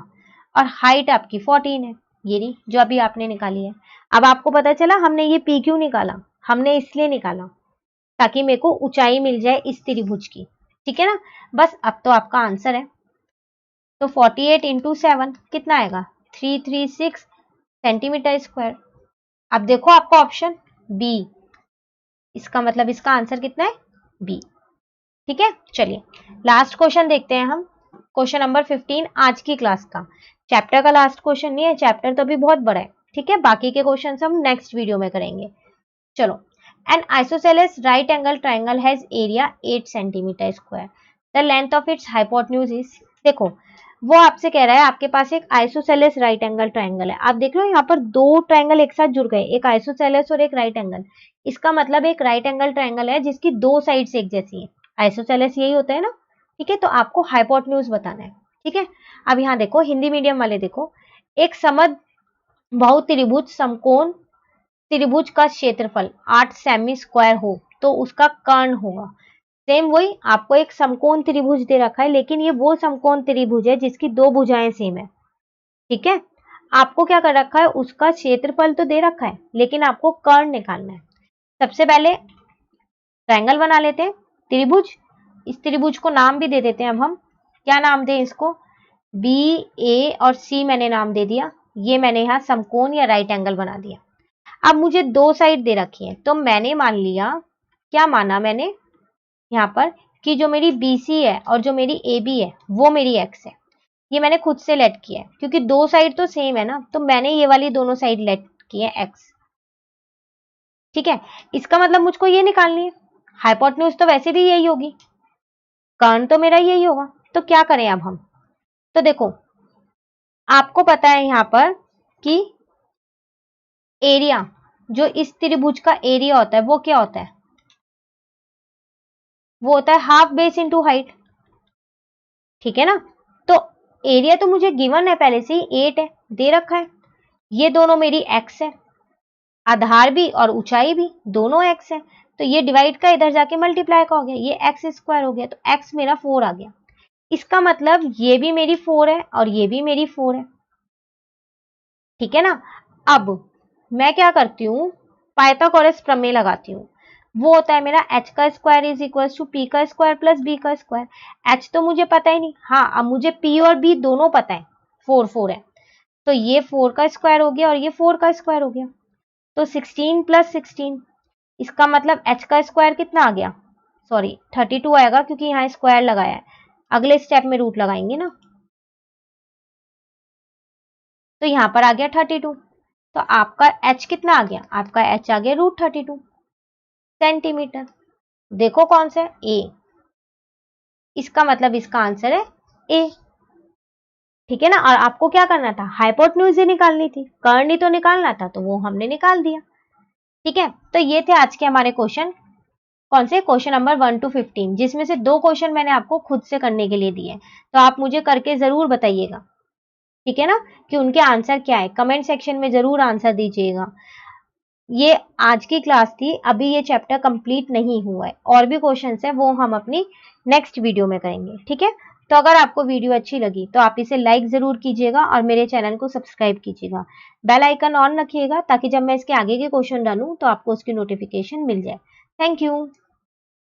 और हाइट आपकी 14 है, ये नहीं जो अभी आपने निकाली है। अब आपको पता चला हमने ये पी क्यों निकाला, हमने इसलिए निकाला ताकि मेरे को ऊंचाई मिल जाए इस त्रिभुज की, ठीक है ना। बस अब तो आपका आंसर है, तो 48 इंटू 7 कितना आएगा 336 सेंटीमीटर स्क्वायर। अब देखो आपका ऑप्शन बी, इसका मतलब इसका आंसर कितना है बी, ठीक है। चलिए लास्ट क्वेश्चन देखते हैं हम, क्वेश्चन नंबर 15 आज की क्लास का, चैप्टर का लास्ट क्वेश्चन नहीं है, चैप्टर तो अभी बहुत बड़ा है, ठीक है, बाकी के क्वेश्चन हम नेक्स्ट वीडियो में करेंगे। चलो, N isosceles right angle triangle has area 8 centimetre square, the length of its hypotenuse is, देखो वो आपसे कह रहा है आपके पास एक आइसोसेलेस राइट एंगल ट्राइंगल है, आप देख लो यहाँ पर दो ट्राइंगल एक साथ जुड़ गए, एक आइसोसेलेस और एक राइट एंगल। इसका मतलब एक राइट एंगल ट्राइंगल है जिसकी दो साइड्स एक जैसी है, आइसोसेलेस यही होता है ना, ठीक है। तो आपको हाइपोटेन्यूज बताना है, ठीक है। अब यहाँ देखो हिंदी मीडियम वाले देखो, एक समबाहु त्रिभुज समकोण त्रिभुज का क्षेत्रफल 8 सेमी स्क्वायर हो तो उसका कर्ण होगा। सेम वही आपको एक समकोण त्रिभुज दे रखा है, लेकिन ये वो समकोण त्रिभुज है जिसकी दो भुजाएं सेम है, ठीक है। आपको क्या कर रखा है, उसका क्षेत्रफल तो दे रखा है लेकिन आपको कर्ण निकालना है। सबसे पहले ट्रायंगल बना लेते हैं, त्रिभुज, इस त्रिभुज को नाम भी दे देते हैं। अब हम क्या नाम दें इसको, बी ए और सी मैंने नाम दे दिया, ये मैंने यहाँ समकोण या राइट एंगल बना दिया। अब मुझे दो साइड दे रखी है तो मैंने मान लिया, क्या माना मैंने यहाँ पर, कि जो मेरी BC है और जो मेरी AB है वो मेरी X है, ये मैंने खुद से लेट किया है क्योंकि दो साइड तो सेम है ना, तो मैंने ये वाली दोनों साइड लेट की है X, ठीक है। इसका मतलब मुझको ये निकालनी है, हाइपोटेन्यूज तो वैसे भी यही होगी, कर्ण तो मेरा यही होगा, तो क्या करें अब हम, तो देखो आपको पता है यहाँ पर कि एरिया, जो इस त्रिभुज का एरिया होता है वो क्या होता है, वो होता है हाफ बेस इंटू हाइट, ठीक है ना। तो एरिया तो मुझे गिवन है पहले से ही 8 है, दे रखा है, ये दोनों मेरी एक्स है, आधार भी और ऊंचाई भी दोनों एक्स है, तो ये डिवाइड का इधर जाके मल्टीप्लाई का हो गया, ये एक्स स्क्वायर हो गया, तो एक्स मेरा 4 आ गया। इसका मतलब ये भी मेरी 4 है और ये भी मेरी 4 है, ठीक है ना। अब मैं क्या करती हूँ, पाइथागोरस प्रमेय लगाती हूँ, वो होता है मेरा एच का square is equal to P का स्क्वायर प्लस बी का स्क्वायर। एच तो मुझे पता ही नहीं, हाँ अब मुझे पी और बी दोनों पता है, 4 4 है, तो ये 4 का स्क्वायर हो गया और ये 4 का स्क्वायर हो गया, तो 16 प्लस 16, इसका मतलब एच का स्क्वायर कितना आ गया, सॉरी 32 आएगा क्योंकि यहाँ स्क्वायर लगाया है, अगले स्टेप में रूट लगाएंगे ना, तो यहाँ पर आ गया 32, तो आपका एच कितना आ गया, आपका एच आ गया √32 सेंटीमीटर, देखो कौन सा है, ए। इसका मतलब इसका आंसर है ए। ठीक है ना। और आपको क्या करना था, हाइपोटेन्यूज ही निकालनी थी, कर्ण ही तो निकालना था, तो वो हमने निकाल दिया। ठीक है, तो ये थे आज के हमारे क्वेश्चन। कौन से, क्वेश्चन नंबर 1 to 15, जिसमें से 2 क्वेश्चन मैंने आपको खुद से करने के लिए दिए, तो आप मुझे करके जरूर बताइएगा। ठीक है ना, कि उनके आंसर क्या है, कमेंट सेक्शन में जरूर आंसर दीजिएगा। ये आज की क्लास थी, अभी ये चैप्टर कंप्लीट नहीं हुआ है, और भी क्वेश्चंस है वो हम अपनी नेक्स्ट वीडियो में करेंगे। ठीक है, तो अगर आपको वीडियो अच्छी लगी तो आप इसे लाइक जरूर कीजिएगा और मेरे चैनल को सब्सक्राइब कीजिएगा। बेल आइकन ऑन रखिएगा ताकि जब मैं इसके आगे के क्वेश्चन डालूं तो आपको उसकी नोटिफिकेशन मिल जाए। Thank you.